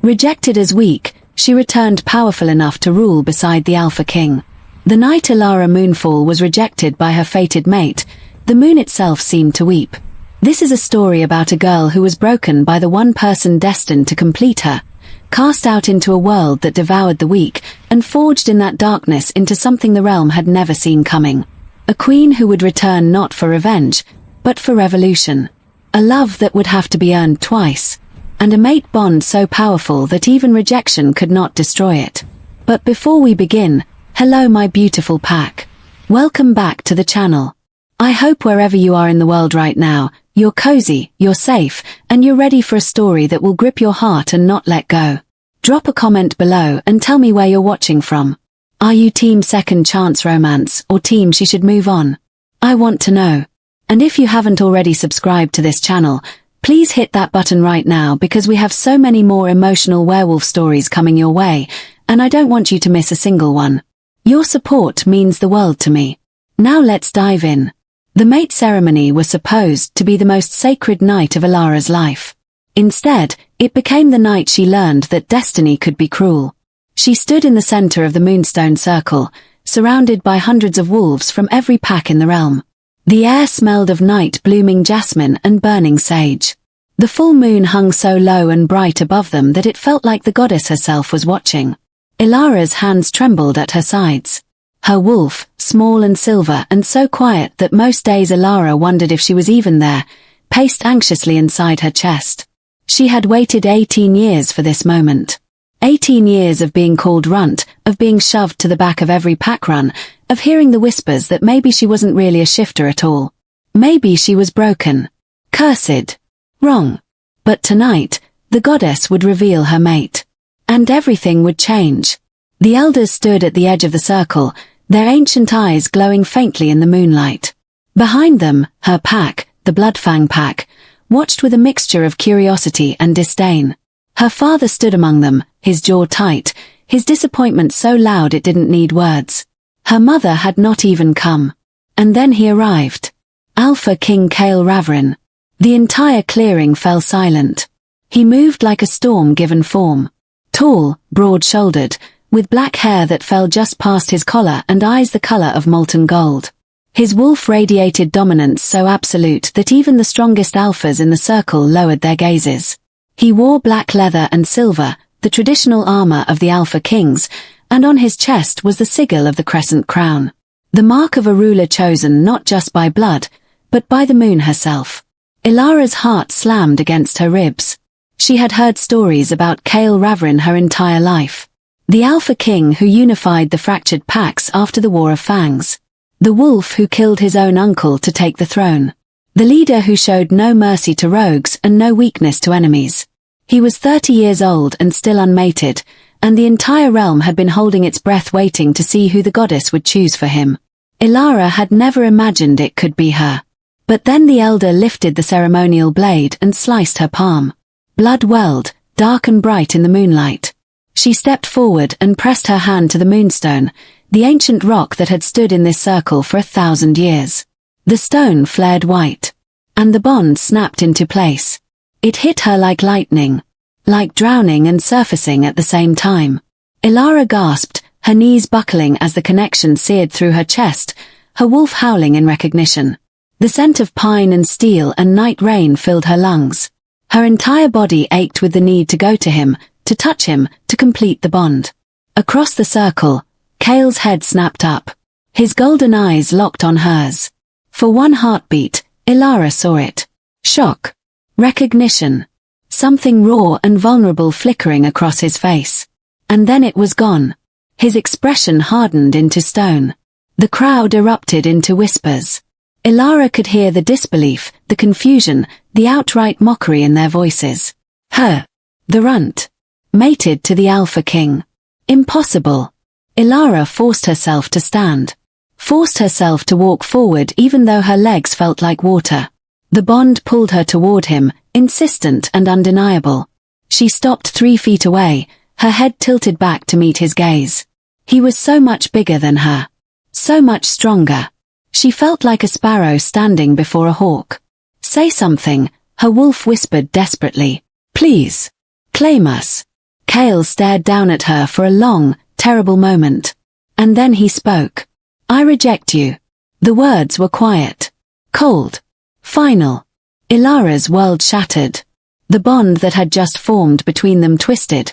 Rejected as weak, she returned powerful enough to rule beside the Alpha King. The night Elara Moonfall was rejected by her fated mate, the moon itself seemed to weep. This is a story about a girl who was broken by the one person destined to complete her, cast out into a world that devoured the weak, and forged in that darkness into something the realm had never seen coming. A queen who would return not for revenge, but for revolution. A love that would have to be earned twice. And a mate bond so powerful that even rejection could not destroy it. But before we begin, hello my beautiful pack. Welcome back to the channel. I hope wherever you are in the world right now, you're cozy, you're safe, and you're ready for a story that will grip your heart and not let go. Drop a comment below and tell me where you're watching from. Are you team second chance romance or team she should move on? I want to know. And if you haven't already subscribed to this channel, please hit that button right now because we have so many more emotional werewolf stories coming your way, and I don't want you to miss a single one. Your support means the world to me. Now let's dive in. The mate ceremony was supposed to be the most sacred night of Elara's life. Instead, it became the night she learned that destiny could be cruel. She stood in the center of the moonstone circle, surrounded by hundreds of wolves from every pack in the realm. The air smelled of night-blooming jasmine and burning sage. The full moon hung so low and bright above them that it felt like the goddess herself was watching. Elara's hands trembled at her sides. Her wolf, small and silver and so quiet that most days Elara wondered if she was even there, paced anxiously inside her chest. She had waited 18 years for this moment. 18 years of being called runt, of being shoved to the back of every pack run, of hearing the whispers that maybe she wasn't really a shifter at all. Maybe she was broken. Cursed. Wrong. But tonight, the goddess would reveal her mate. And everything would change. The elders stood at the edge of the circle, their ancient eyes glowing faintly in the moonlight. Behind them, her pack, the Bloodfang pack, watched with a mixture of curiosity and disdain. Her father stood among them, his jaw tight, his disappointment so loud it didn't need words. Her mother had not even come. And then he arrived. Alpha King Kael Ravaryn. The entire clearing fell silent. He moved like a storm given form. Tall, broad-shouldered, with black hair that fell just past his collar and eyes the color of molten gold. His wolf radiated dominance so absolute that even the strongest alphas in the circle lowered their gazes. He wore black leather and silver, the traditional armor of the Alpha Kings, and on his chest was the sigil of the crescent crown. The mark of a ruler chosen not just by blood, but by the moon herself. Elara's heart slammed against her ribs. She had heard stories about Kael Ravaryn her entire life. The Alpha King who unified the fractured packs after the War of Fangs. The wolf who killed his own uncle to take the throne. The leader who showed no mercy to rogues and no weakness to enemies. He was 30 years old and still unmated, and the entire realm had been holding its breath waiting to see who the goddess would choose for him. Elara had never imagined it could be her. But then the elder lifted the ceremonial blade and sliced her palm. Blood welled, dark and bright in the moonlight. She stepped forward and pressed her hand to the moonstone, the ancient rock that had stood in this circle for 1,000 years. The stone flared white. And the bond snapped into place. It hit her like lightning. Like drowning and surfacing at the same time. Elara gasped, her knees buckling as the connection seared through her chest, her wolf howling in recognition. The scent of pine and steel and night rain filled her lungs. Her entire body ached with the need to go to him, to touch him, to complete the bond. Across the circle, Kael's head snapped up. His golden eyes locked on hers. For one heartbeat, Elara saw it. Shock. Recognition. Something raw and vulnerable flickering across his face. And then it was gone. His expression hardened into stone. The crowd erupted into whispers. Elara could hear the disbelief, the confusion, the outright mockery in their voices. Her. The runt. Mated to the Alpha King. Impossible. Elara forced herself to stand. Forced herself to walk forward even though her legs felt like water. The bond pulled her toward him, insistent and undeniable. She stopped 3 feet away, her head tilted back to meet his gaze. He was so much bigger than her. So much stronger. She felt like a sparrow standing before a hawk. Say something, her wolf whispered desperately. Please. Claim us. Kael stared down at her for a long, terrible moment. And then he spoke. I reject you. The words were quiet. Cold. Final. Elara's world shattered. The bond that had just formed between them twisted,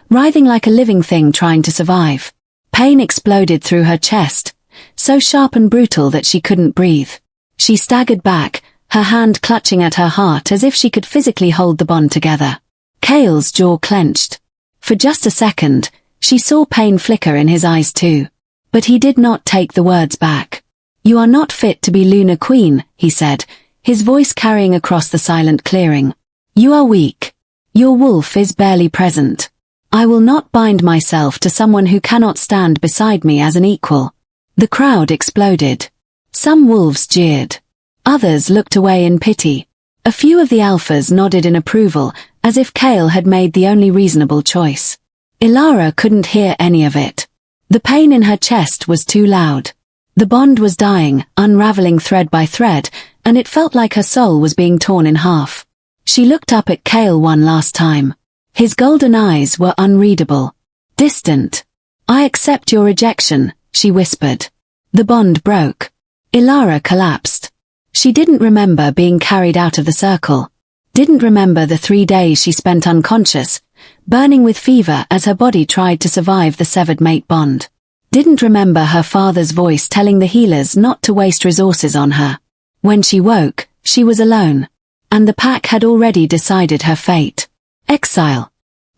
writhing like a living thing trying to survive. Pain exploded through her chest, so sharp and brutal that she couldn't breathe. She staggered back, her hand clutching at her heart as if she could physically hold the bond together. Kael's jaw clenched. For just a second, she saw pain flicker in his eyes too. But he did not take the words back. You are not fit to be Lunar Queen, he said, his voice carrying across the silent clearing. You are weak. Your wolf is barely present. I will not bind myself to someone who cannot stand beside me as an equal. The crowd exploded. Some wolves jeered. Others looked away in pity. A few of the alphas nodded in approval, as if Kael had made the only reasonable choice. Elara couldn't hear any of it. The pain in her chest was too loud. The bond was dying, unraveling thread by thread, and it felt like her soul was being torn in half. She looked up at Kael one last time. His golden eyes were unreadable. Distant. I accept your rejection, she whispered. The bond broke. Elara collapsed. She didn't remember being carried out of the circle. Didn't remember the 3 days she spent unconscious, burning with fever as her body tried to survive the severed mate bond. Didn't remember her father's voice telling the healers not to waste resources on her. When she woke, she was alone. And the pack had already decided her fate. Exile.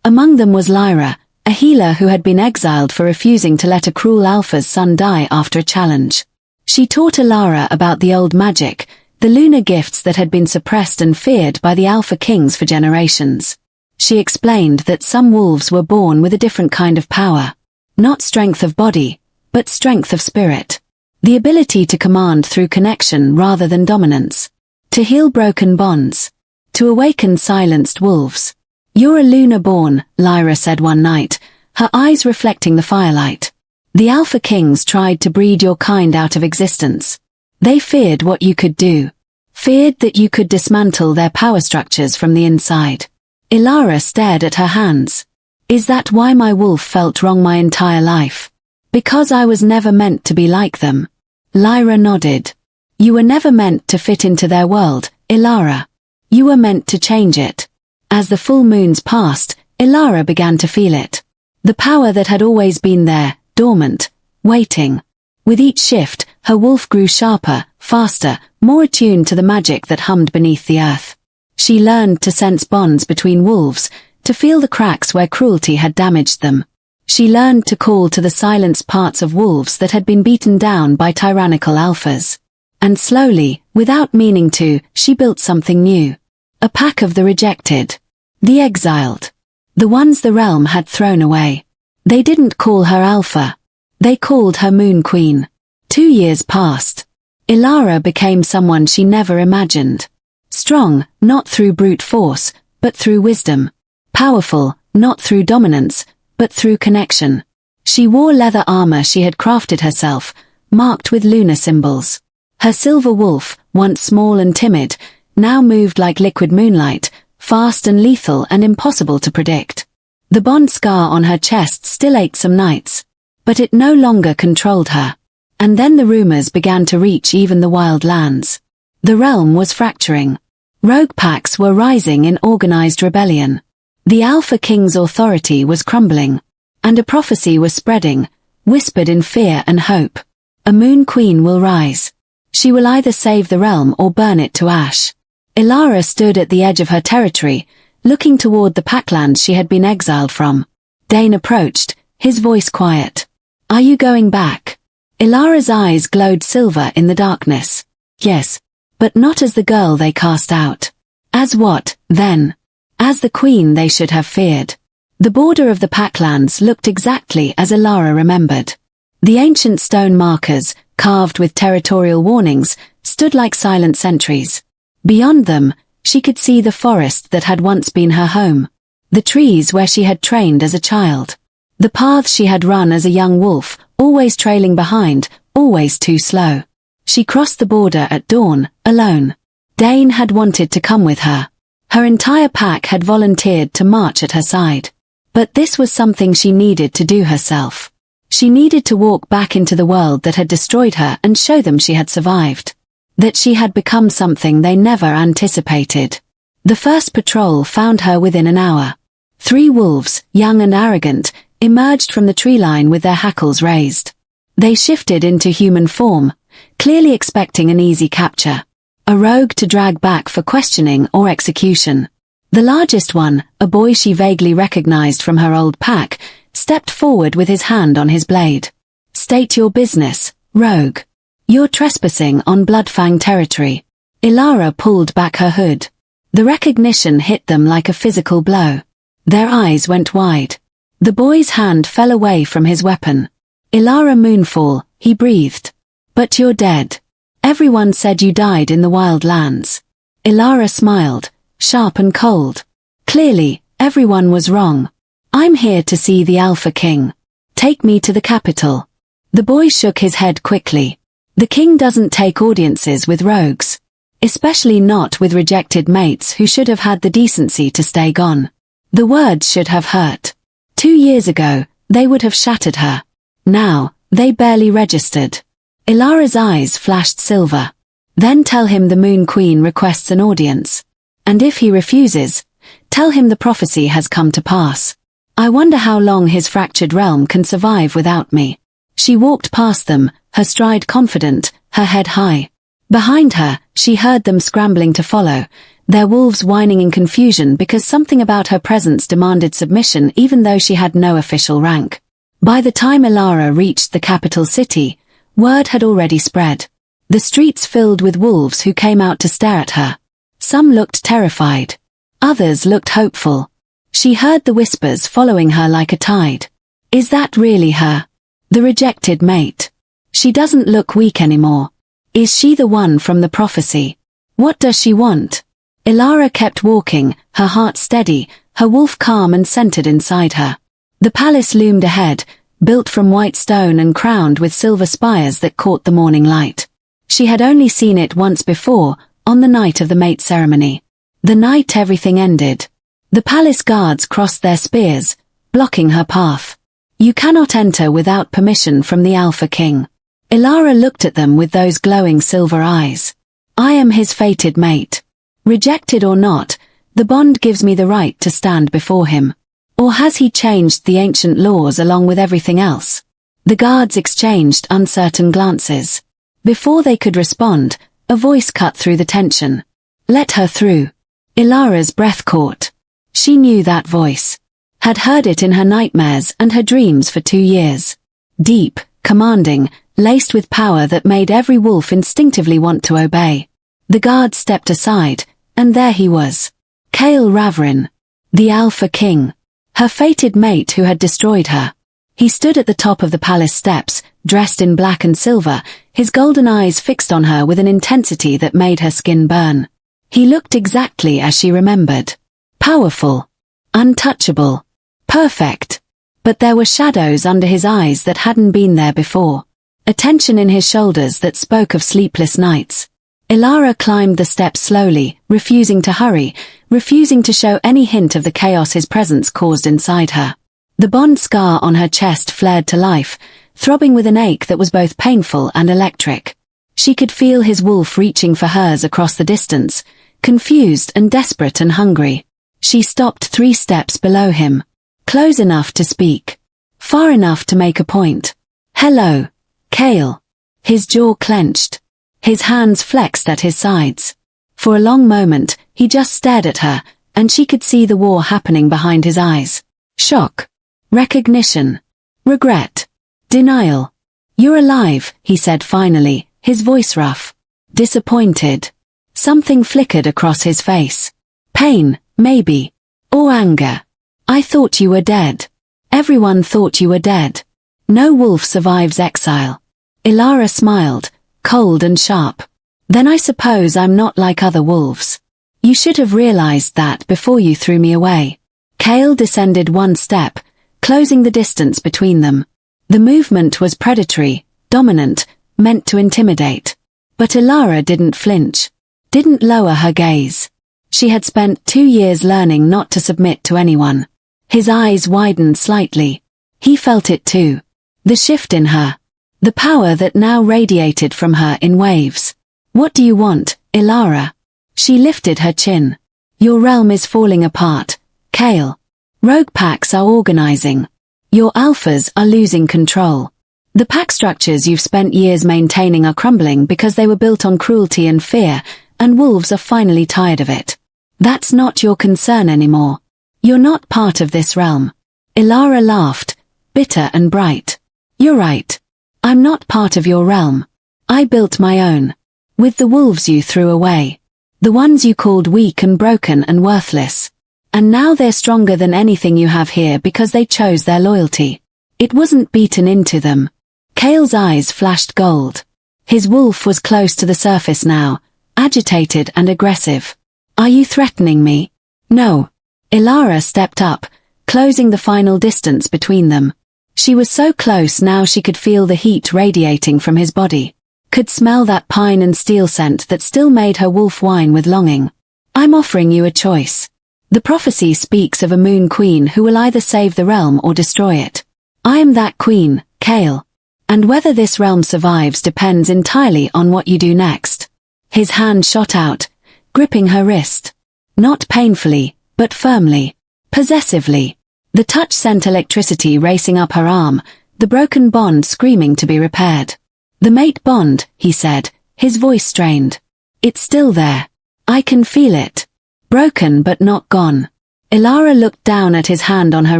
Among them was Lyra, a healer who had been exiled for refusing to let a cruel alpha's son die after a challenge. She taught Elara about the old magic, the lunar gifts that had been suppressed and feared by the Alpha Kings for generations. She explained that some wolves were born with a different kind of power. Not strength of body, but strength of spirit. The ability to command through connection rather than dominance. To heal broken bonds. To awaken silenced wolves. You're a lunar born, Lyra said one night, her eyes reflecting the firelight. The Alpha Kings tried to breed your kind out of existence. They feared what you could do. Feared that you could dismantle their power structures from the inside. Elara stared at her hands. Is that why my wolf felt wrong my entire life? Because I was never meant to be like them. Lyra nodded. You were never meant to fit into their world, Elara. You were meant to change it. As the full moons passed, Elara began to feel it. The power that had always been there, dormant, waiting. With each shift, her wolf grew sharper, faster, more attuned to the magic that hummed beneath the earth. She learned to sense bonds between wolves, to feel the cracks where cruelty had damaged them. She learned to call to the silenced parts of wolves that had been beaten down by tyrannical alphas. And slowly, without meaning to, she built something new. A pack of the rejected. The exiled. The ones the realm had thrown away. They didn't call her Alpha. They called her Moon Queen. 2 years passed. Elara became someone she never imagined. Strong, not through brute force, but through wisdom. Powerful, not through dominance, but through connection. She wore leather armor she had crafted herself, marked with lunar symbols. Her silver wolf, once small and timid, now moved like liquid moonlight, fast and lethal and impossible to predict. The bond scar on her chest still ached some nights, but it no longer controlled her. And then the rumors began to reach even the wild lands. The realm was fracturing. Rogue packs were rising in organized rebellion. The Alpha King's authority was crumbling, and a prophecy was spreading, whispered in fear and hope. A Moon Queen will rise. She will either save the realm or burn it to ash. Elara stood at the edge of her territory, looking toward the packlands she had been exiled from. Dane approached, his voice quiet. Are you going back? Elara's eyes glowed silver in the darkness. Yes, but not as the girl they cast out. As what, then? As the queen they should have feared. The border of the packlands looked exactly as Elara remembered. The ancient stone markers, carved with territorial warnings, stood like silent sentries. Beyond them, she could see the forest that had once been her home. The trees where she had trained as a child. The paths she had run as a young wolf, always trailing behind, always too slow. She crossed the border at dawn, alone. Dane had wanted to come with her. Her entire pack had volunteered to march at her side. But this was something she needed to do herself. She needed to walk back into the world that had destroyed her and show them she had survived. That she had become something they never anticipated. The first patrol found her within an hour. 3 wolves, young and arrogant, emerged from the tree line with their hackles raised. They shifted into human form, clearly expecting an easy capture. A rogue to drag back for questioning or execution. The largest one, a boy she vaguely recognized from her old pack, stepped forward with his hand on his blade. "State your business, rogue. You're trespassing on Bloodfang territory." Elara pulled back her hood. The recognition hit them like a physical blow. Their eyes went wide. The boy's hand fell away from his weapon. "Elara Moonfall," he breathed. "But you're dead. Everyone said you died in the wild lands." Elara smiled, sharp and cold. "Clearly, everyone was wrong. I'm here to see the Alpha King. Take me to the capital." The boy shook his head quickly. "The king doesn't take audiences with rogues. Especially not with rejected mates who should have had the decency to stay gone." The words should have hurt. 2 years ago, they would have shattered her. Now, they barely registered. Elara's eyes flashed silver. "Then tell him the Moon Queen requests an audience. And if he refuses, tell him the prophecy has come to pass. I wonder how long his fractured realm can survive without me." She walked past them, her stride confident, her head high. Behind her, she heard them scrambling to follow, their wolves whining in confusion because something about her presence demanded submission even though she had no official rank. By the time Elara reached the capital city, word had already spread. The streets filled with wolves who came out to stare at her. Some looked terrified. Others looked hopeful. She heard the whispers following her like a tide. Is that really her? The rejected mate. She doesn't look weak anymore. Is she the one from the prophecy? What does she want? Elara kept walking, her heart steady, her wolf calm and centered inside her. The palace loomed ahead, built from white stone and crowned with silver spires that caught the morning light. She had only seen it once before, on the night of the mate ceremony. The night everything ended. The palace guards crossed their spears, blocking her path. "You cannot enter without permission from the Alpha King." Elara looked at them with those glowing silver eyes. "I am his fated mate. Rejected or not, the bond gives me the right to stand before him. Or has he changed the ancient laws along with everything else?" The guards exchanged uncertain glances. Before they could respond, a voice cut through the tension. "Let her through." Elara's breath caught. She knew that voice. Had heard it in her nightmares and her dreams for 2 years. Deep, commanding, laced with power that made every wolf instinctively want to obey. The guard stepped aside, and there he was. Kael Ravaryn. The Alpha King. Her fated mate who had destroyed her. He stood at the top of the palace steps, dressed in black and silver, his golden eyes fixed on her with an intensity that made her skin burn. He looked exactly as she remembered. Powerful. Untouchable. Perfect. But there were shadows under his eyes that hadn't been there before. A tension in his shoulders that spoke of sleepless nights. Elara climbed the steps slowly, refusing to hurry, refusing to show any hint of the chaos his presence caused inside her. The bond scar on her chest flared to life, throbbing with an ache that was both painful and electric. She could feel his wolf reaching for hers across the distance, confused and desperate and hungry. She stopped 3 steps below him. Close enough to speak. Far enough to make a point. "Hello, Kael." His jaw clenched. His hands flexed at his sides. For a long moment, he just stared at her, and she could see the war happening behind his eyes. Shock. Recognition. Regret. Denial. "You're alive," he said finally, his voice rough. Disappointed. Something flickered across his face. Pain, maybe. Or anger. "I thought you were dead. Everyone thought you were dead. No wolf survives exile." Elara smiled, cold and sharp. "Then I suppose I'm not like other wolves. You should have realized that before you threw me away." Kael descended 1 step, closing the distance between them. The movement was predatory, dominant, meant to intimidate. But Elara didn't flinch, didn't lower her gaze. She had spent 2 years learning not to submit to anyone. His eyes widened slightly. He felt it too. The shift in her. The power that now radiated from her in waves. What do you want, Elara? She lifted her chin. Your realm is falling apart, Kael. Rogue packs are organizing. Your alphas are losing control. The pack structures you've spent years maintaining are crumbling because they were built on cruelty and fear, and wolves are finally tired of it. That's not your concern anymore. You're not part of this realm. Elara laughed, bitter and bright. You're right. I'm not part of your realm. I built my own. With the wolves you threw away. The ones you called weak and broken and worthless. And now they're stronger than anything you have here because they chose their loyalty. It wasn't beaten into them. Kael's eyes flashed gold. His wolf was close to the surface now, agitated and aggressive. Are you threatening me? No. Elara stepped up, closing the final distance between them. She was so close now she could feel the heat radiating from his body. Could smell that pine and steel scent that still made her wolf whine with longing. I'm offering you a choice. The prophecy speaks of a moon queen who will either save the realm or destroy it. I am that queen, Kael. And whether this realm survives depends entirely on what you do next. His hand shot out, gripping her wrist. Not painfully, but firmly. Possessively. The touch sent electricity racing up her arm, the broken bond screaming to be repaired. The mate bond, he said, his voice strained. It's still there. I can feel it. Broken but not gone. Elara looked down at his hand on her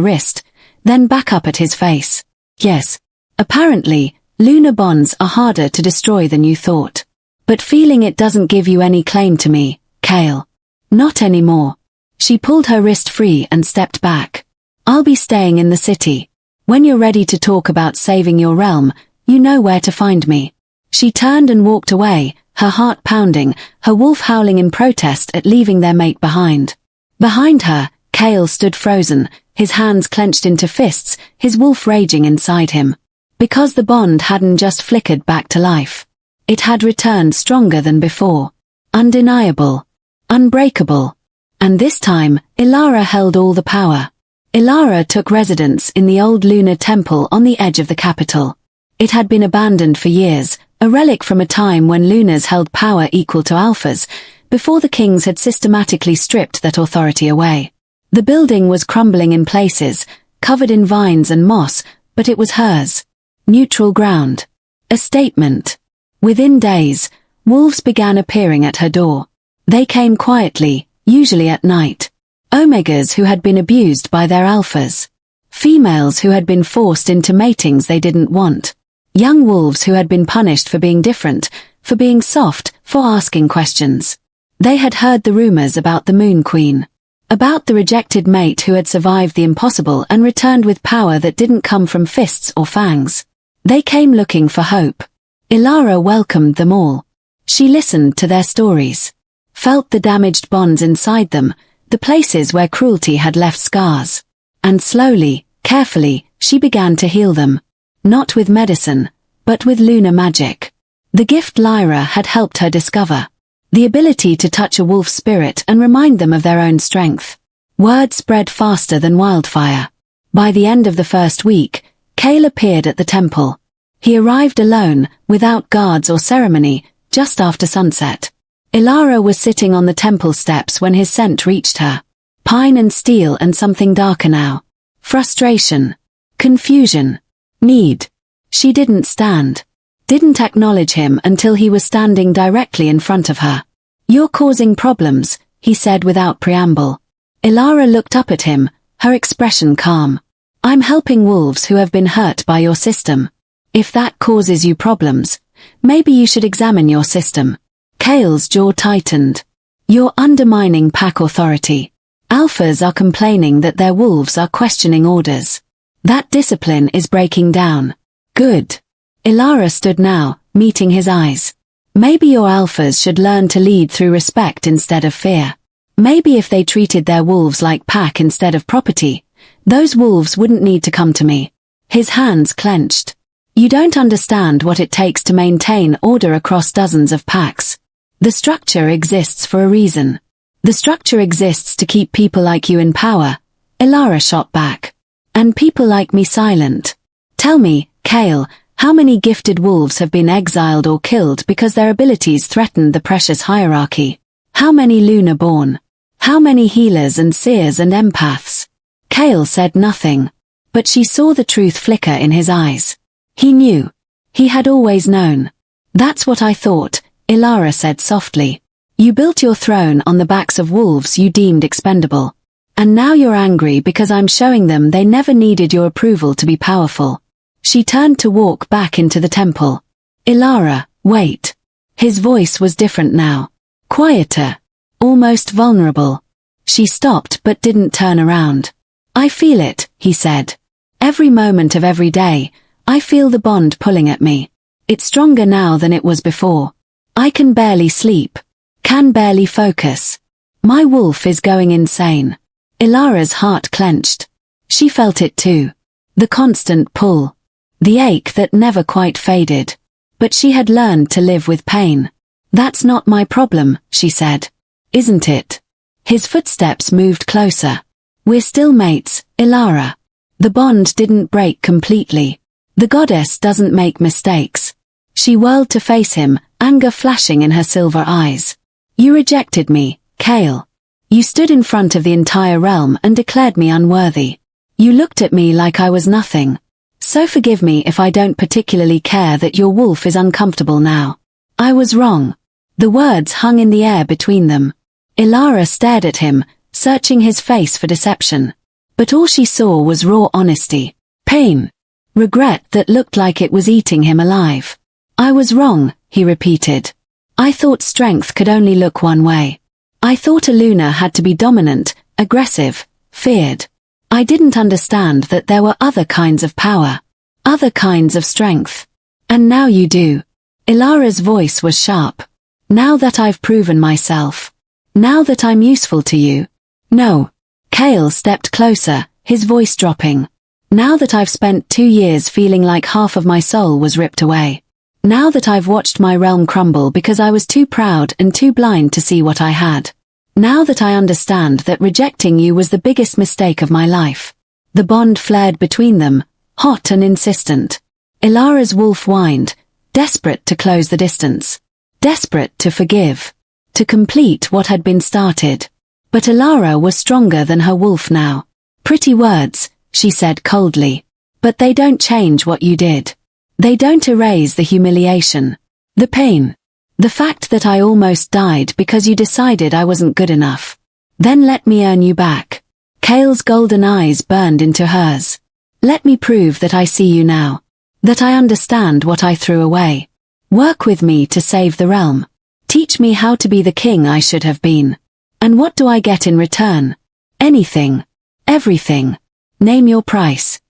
wrist, then back up at his face. Yes. Apparently, lunar bonds are harder to destroy than you thought. But feeling it doesn't give you any claim to me, Kael. Not anymore. She pulled her wrist free and stepped back. I'll be staying in the city. When you're ready to talk about saving your realm, you know where to find me. She turned and walked away, her heart pounding, her wolf howling in protest at leaving their mate behind. Behind her, Kael stood frozen, his hands clenched into fists, his wolf raging inside him. Because the bond hadn't just flickered back to life. It had returned stronger than before. Undeniable. Unbreakable. And this time, Elara held all the power. Elara took residence in the old lunar temple on the edge of the capital. It had been abandoned for years, a relic from a time when lunars held power equal to alphas, before the kings had systematically stripped that authority away. The building was crumbling in places, covered in vines and moss, but it was hers. Neutral ground. A statement. Within days, wolves began appearing at her door. They came quietly, usually at night. Omegas who had been abused by their alphas. Females who had been forced into matings they didn't want. Young wolves who had been punished for being different, for being soft, for asking questions. They had heard the rumors about the Moon Queen. About the rejected mate who had survived the impossible and returned with power that didn't come from fists or fangs. They came looking for hope. Elara welcomed them all. She listened to their stories. Felt the damaged bonds inside them, the places where cruelty had left scars. And slowly, carefully, she began to heal them. Not with medicine, but with lunar magic. The gift Lyra had helped her discover. The ability to touch a wolf's spirit and remind them of their own strength. Word spread faster than wildfire. By the end of the first week, Kael appeared at the temple. He arrived alone, without guards or ceremony, just after sunset. Elara was sitting on the temple steps when his scent reached her. Pine and steel and something darker now. Frustration. Confusion. Need. She didn't stand. Didn't acknowledge him until he was standing directly in front of her. You're causing problems, he said without preamble. Elara looked up at him, her expression calm. I'm helping wolves who have been hurt by your system. If that causes you problems, maybe you should examine your system. Kael's jaw tightened. You're undermining pack authority. Alphas are complaining that their wolves are questioning orders. That discipline is breaking down. Good. Elara stood now, meeting his eyes. Maybe your alphas should learn to lead through respect instead of fear. Maybe if they treated their wolves like pack instead of property, those wolves wouldn't need to come to me. His hands clenched. You don't understand what it takes to maintain order across dozens of packs. The structure exists for a reason. The structure exists to keep people like you in power. Elara shot back. And people like me silent. Tell me, Kael, how many gifted wolves have been exiled or killed because their abilities threatened the precious hierarchy? How many lunar born? How many healers and seers and empaths? Kael said nothing. But she saw the truth flicker in his eyes. He knew. He had always known. That's what I thought, Elara said softly. You built your throne on the backs of wolves you deemed expendable. And now you're angry because I'm showing them they never needed your approval to be powerful. She turned to walk back into the temple. Elara, wait. His voice was different now. Quieter. Almost vulnerable. She stopped but didn't turn around. I feel it, he said. Every moment of every day, I feel the bond pulling at me. It's stronger now than it was before. I can barely sleep. Can barely focus. My wolf is going insane. Elara's heart clenched. She felt it too. The constant pull. The ache that never quite faded. But she had learned to live with pain. That's not my problem, she said. Isn't it? His footsteps moved closer. We're still mates, Elara. The bond didn't break completely. The goddess doesn't make mistakes. She whirled to face him, anger flashing in her silver eyes. You rejected me, Kael. You stood in front of the entire realm and declared me unworthy. You looked at me like I was nothing. So forgive me if I don't particularly care that your wolf is uncomfortable now. I was wrong. The words hung in the air between them. Elara stared at him, searching his face for deception. But all she saw was raw honesty, pain, regret that looked like it was eating him alive. I was wrong, he repeated. I thought strength could only look one way. I thought a lunar had to be dominant, aggressive, feared. I didn't understand that there were other kinds of power, other kinds of strength. And now you do. Elara's voice was sharp. Now that I've proven myself. Now that I'm useful to you. No. Kael stepped closer, his voice dropping. Now that I've spent 2 years feeling like half of my soul was ripped away. Now that I've watched my realm crumble because I was too proud and too blind to see what I had. Now that I understand that rejecting you was the biggest mistake of my life. The bond flared between them, hot and insistent. Elara's wolf whined, desperate to close the distance. Desperate to forgive. To complete what had been started. But Elara was stronger than her wolf now. Pretty words, she said coldly. But they don't change what you did. They don't erase the humiliation. The pain. The fact that I almost died because you decided I wasn't good enough. Then let me earn you back. Kael's golden eyes burned into hers. Let me prove that I see you now. That I understand what I threw away. Work with me to save the realm. Teach me how to be the king I should have been. And what do I get in return? Anything. Everything. Name your price.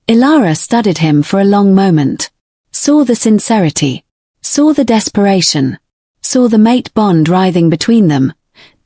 Elara studied him for a long moment. Saw the sincerity. Saw the desperation. Saw the mate bond writhing between them,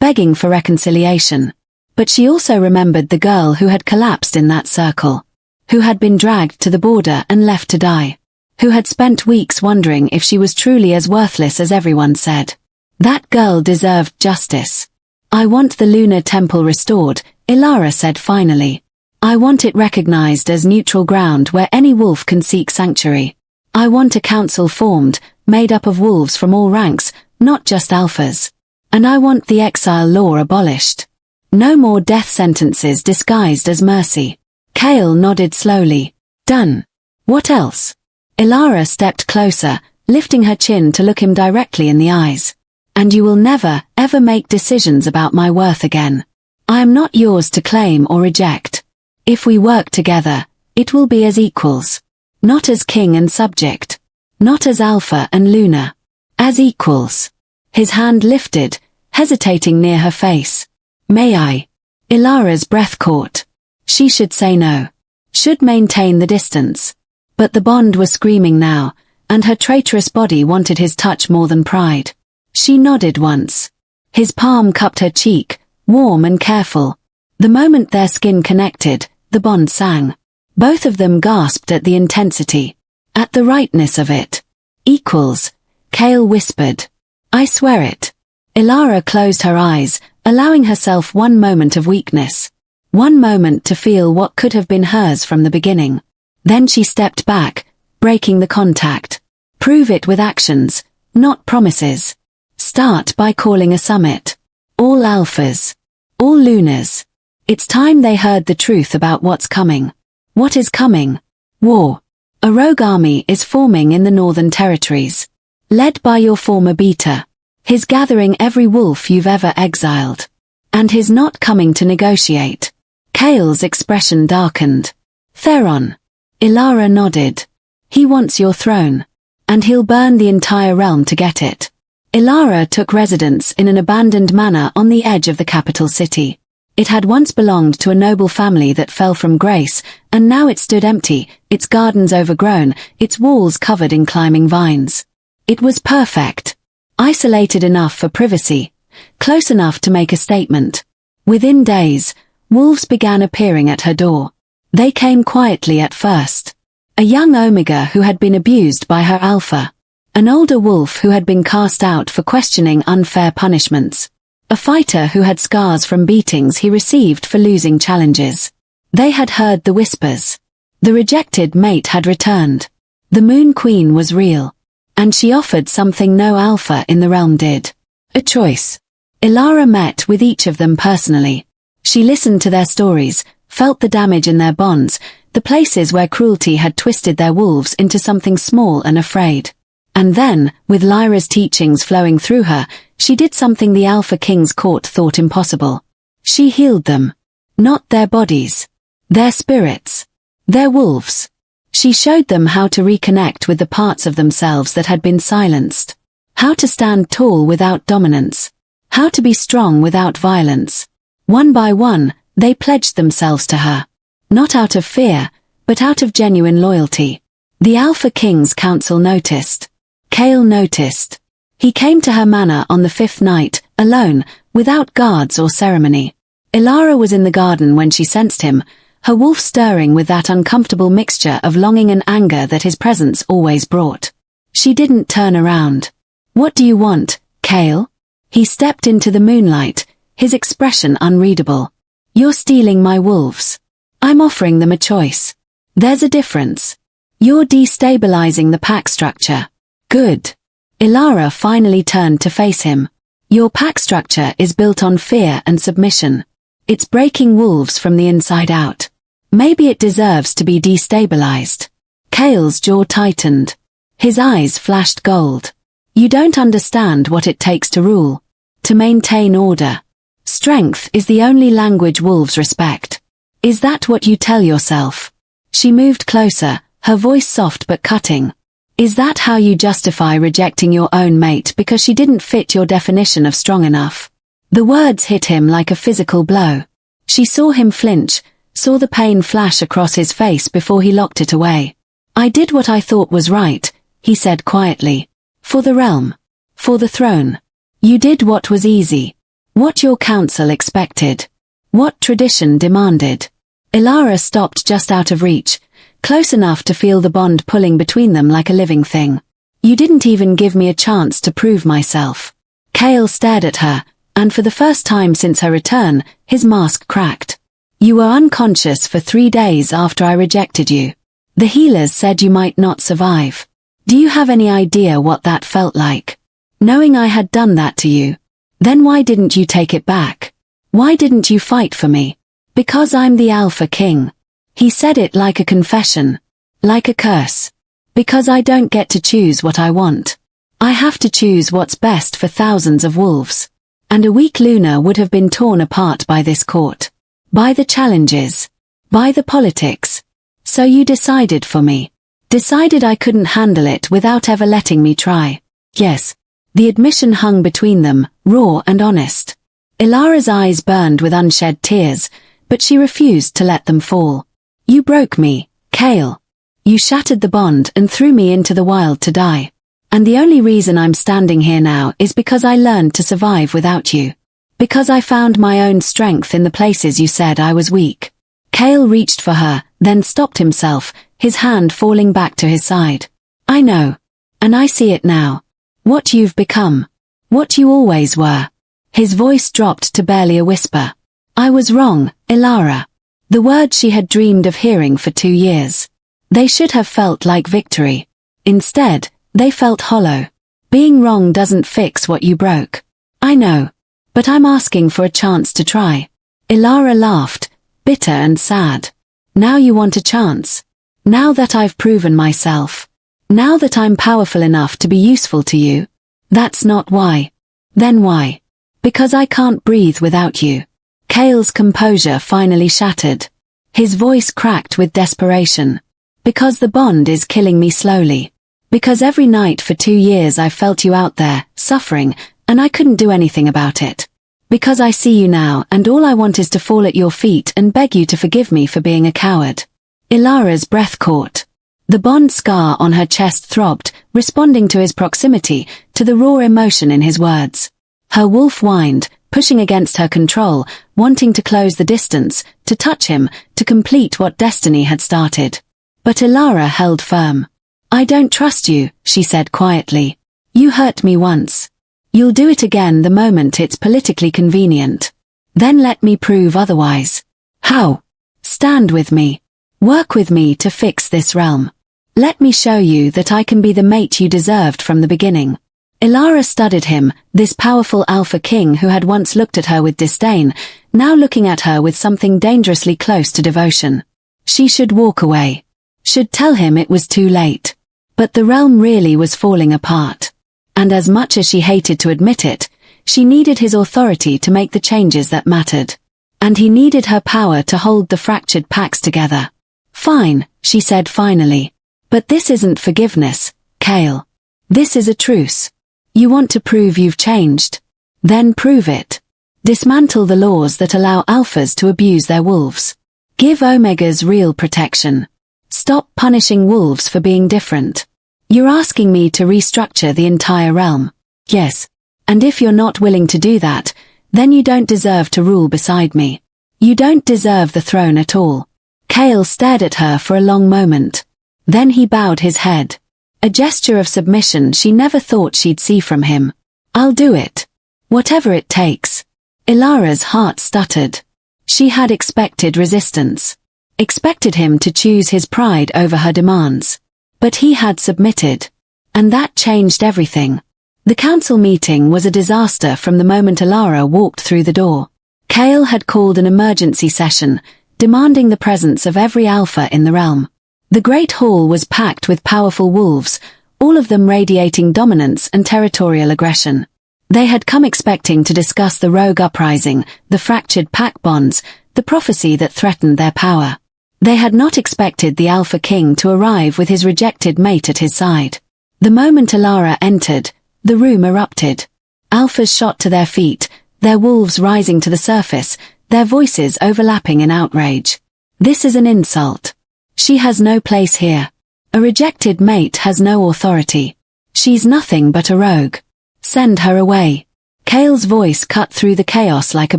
begging for reconciliation. But she also remembered the girl who had collapsed in that circle. Who had been dragged to the border and left to die. Who had spent weeks wondering if she was truly as worthless as everyone said. That girl deserved justice. I want the lunar temple restored, Elara said finally. I want it recognized as neutral ground where any wolf can seek sanctuary. I want a council formed, made up of wolves from all ranks, not just alphas. And I want the exile law abolished. No more death sentences disguised as mercy. Kael nodded slowly. Done. What else? Elara stepped closer, lifting her chin to look him directly in the eyes. And you will never, ever make decisions about my worth again. I am not yours to claim or reject. If we work together, it will be as equals. Not as king and subject. Not as alpha and lunar. As equals. His hand lifted, hesitating near her face. May I? Elara's breath caught. She should say no. Should maintain the distance. But the bond was screaming now, and her traitorous body wanted his touch more than pride. She nodded once. His palm cupped her cheek, warm and careful. The moment their skin connected, the bond sang. Both of them gasped at the intensity. At the rightness of it. Equals, Kael whispered. I swear it. Elara closed her eyes, allowing herself one moment of weakness. One moment to feel what could have been hers from the beginning. Then she stepped back, breaking the contact. Prove it with actions, not promises. Start by calling a summit. All alphas. All lunars. It's time they heard the truth about what's coming. What is coming? War. A rogue army is forming in the northern territories. Led by your former beta. He's gathering every wolf you've ever exiled. And he's not coming to negotiate. Kael's expression darkened. Theron. Elara nodded. He wants your throne. And he'll burn the entire realm to get it. Elara took residence in an abandoned manor on the edge of the capital city. It had once belonged to a noble family that fell from grace, and now it stood empty, its gardens overgrown, its walls covered in climbing vines. It was perfect. Isolated enough for privacy. Close enough to make a statement. Within days, wolves began appearing at her door. They came quietly at first. A young omega who had been abused by her alpha. An older wolf who had been cast out for questioning unfair punishments. A fighter who had scars from beatings he received for losing challenges. They had heard the whispers. The rejected mate had returned. The Moon Queen was real. And she offered something no alpha in the realm did. A choice. Elara met with each of them personally. She listened to their stories, felt the damage in their bonds, the places where cruelty had twisted their wolves into something small and afraid. And then, with Lyra's teachings flowing through her, she did something the Alpha King's court thought impossible. She healed them. Not their bodies. Their spirits. Their wolves. She showed them how to reconnect with the parts of themselves that had been silenced. How to stand tall without dominance. How to be strong without violence. One by one, they pledged themselves to her. Not out of fear, but out of genuine loyalty. The Alpha King's council noticed. Kael noticed. He came to her manor on the 5th night, alone, without guards or ceremony. Elara was in the garden when she sensed him, her wolf stirring with that uncomfortable mixture of longing and anger that his presence always brought. She didn't turn around. What do you want, Kael? He stepped into the moonlight, his expression unreadable. You're stealing my wolves. I'm offering them a choice. There's a difference. You're destabilizing the pack structure. Good. Elara finally turned to face him. Your pack structure is built on fear and submission. It's breaking wolves from the inside out. Maybe it deserves to be destabilized. Kael's jaw tightened. His eyes flashed gold. You don't understand what it takes to rule. To maintain order. Strength is the only language wolves respect. Is that what you tell yourself? She moved closer, her voice soft but cutting. Is that how you justify rejecting your own mate because she didn't fit your definition of strong enough? The words hit him like a physical blow. She saw him flinch, saw the pain flash across his face before he locked it away. I did what I thought was right, he said quietly. For the realm. For the throne. You did what was easy. What your council expected. What tradition demanded. Elara stopped just out of reach, close enough to feel the bond pulling between them like a living thing. You didn't even give me a chance to prove myself. Kael stared at her, and for the first time since her return, his mask cracked. You were unconscious for 3 days after I rejected you. The healers said you might not survive. Do you have any idea what that felt like? Knowing I had done that to you. Then why didn't you take it back? Why didn't you fight for me? Because I'm the Alpha King. He said it like a confession. Like a curse. Because I don't get to choose what I want. I have to choose what's best for thousands of wolves. And a weak lunar would have been torn apart by this court. By the challenges. By the politics. So you decided for me. Decided I couldn't handle it without ever letting me try. Yes. The admission hung between them, raw and honest. Elara's eyes burned with unshed tears, but she refused to let them fall. You broke me, Kael. You shattered the bond and threw me into the wild to die. And the only reason I'm standing here now is because I learned to survive without you. Because I found my own strength in the places you said I was weak. Kael reached for her, then stopped himself, his hand falling back to his side. I know. And I see it now. What you've become. What you always were. His voice dropped to barely a whisper. I was wrong, Elara. The words she had dreamed of hearing for 2 years. They should have felt like victory. Instead, they felt hollow. Being wrong doesn't fix what you broke. I know. But I'm asking for a chance to try. Elara laughed, bitter and sad. Now you want a chance. Now that I've proven myself. Now that I'm powerful enough to be useful to you. That's not why. Then why? Because I can't breathe without you. Kael's composure finally shattered. His voice cracked with desperation. Because the bond is killing me slowly. Because every night for 2 years I felt you out there, suffering, and I couldn't do anything about it. Because I see you now and all I want is to fall at your feet and beg you to forgive me for being a coward. Elara's breath caught. The bond scar on her chest throbbed, responding to his proximity, to the raw emotion in his words. Her wolf whined, pushing against her control, wanting to close the distance, to touch him, to complete what destiny had started. But Elara held firm. I don't trust you, she said quietly. You hurt me once. You'll do it again the moment it's politically convenient. Then let me prove otherwise. How? Stand with me. Work with me to fix this realm. Let me show you that I can be the mate you deserved from the beginning. Elara studied him, this powerful Alpha King who had once looked at her with disdain, now looking at her with something dangerously close to devotion. She should walk away. Should tell him it was too late. But the realm really was falling apart. And as much as she hated to admit it, she needed his authority to make the changes that mattered. And he needed her power to hold the fractured packs together. Fine, she said finally. But this isn't forgiveness, Kael. This is a truce. You want to prove you've changed? Then prove it. Dismantle the laws that allow alphas to abuse their wolves. Give omegas real protection. Stop punishing wolves for being different. You're asking me to restructure the entire realm. Yes. And if you're not willing to do that, then you don't deserve to rule beside me. You don't deserve the throne at all. Kael stared at her for a long moment. Then he bowed his head. A gesture of submission she never thought she'd see from him. I'll do it. Whatever it takes. Elara's heart stuttered. She had expected resistance. Expected him to choose his pride over her demands. But he had submitted. And that changed everything. The council meeting was a disaster from the moment Elara walked through the door. Kael had called an emergency session, demanding the presence of every alpha in the realm. The great hall was packed with powerful wolves, all of them radiating dominance and territorial aggression. They had come expecting to discuss the rogue uprising, the fractured pack bonds, the prophecy that threatened their power. They had not expected the Alpha King to arrive with his rejected mate at his side. The moment Elara entered, the room erupted. Alphas shot to their feet, their wolves rising to the surface, their voices overlapping in outrage. This is an insult. She has no place here. A rejected mate has no authority. She's nothing but a rogue. Send her away. Kael's voice cut through the chaos like a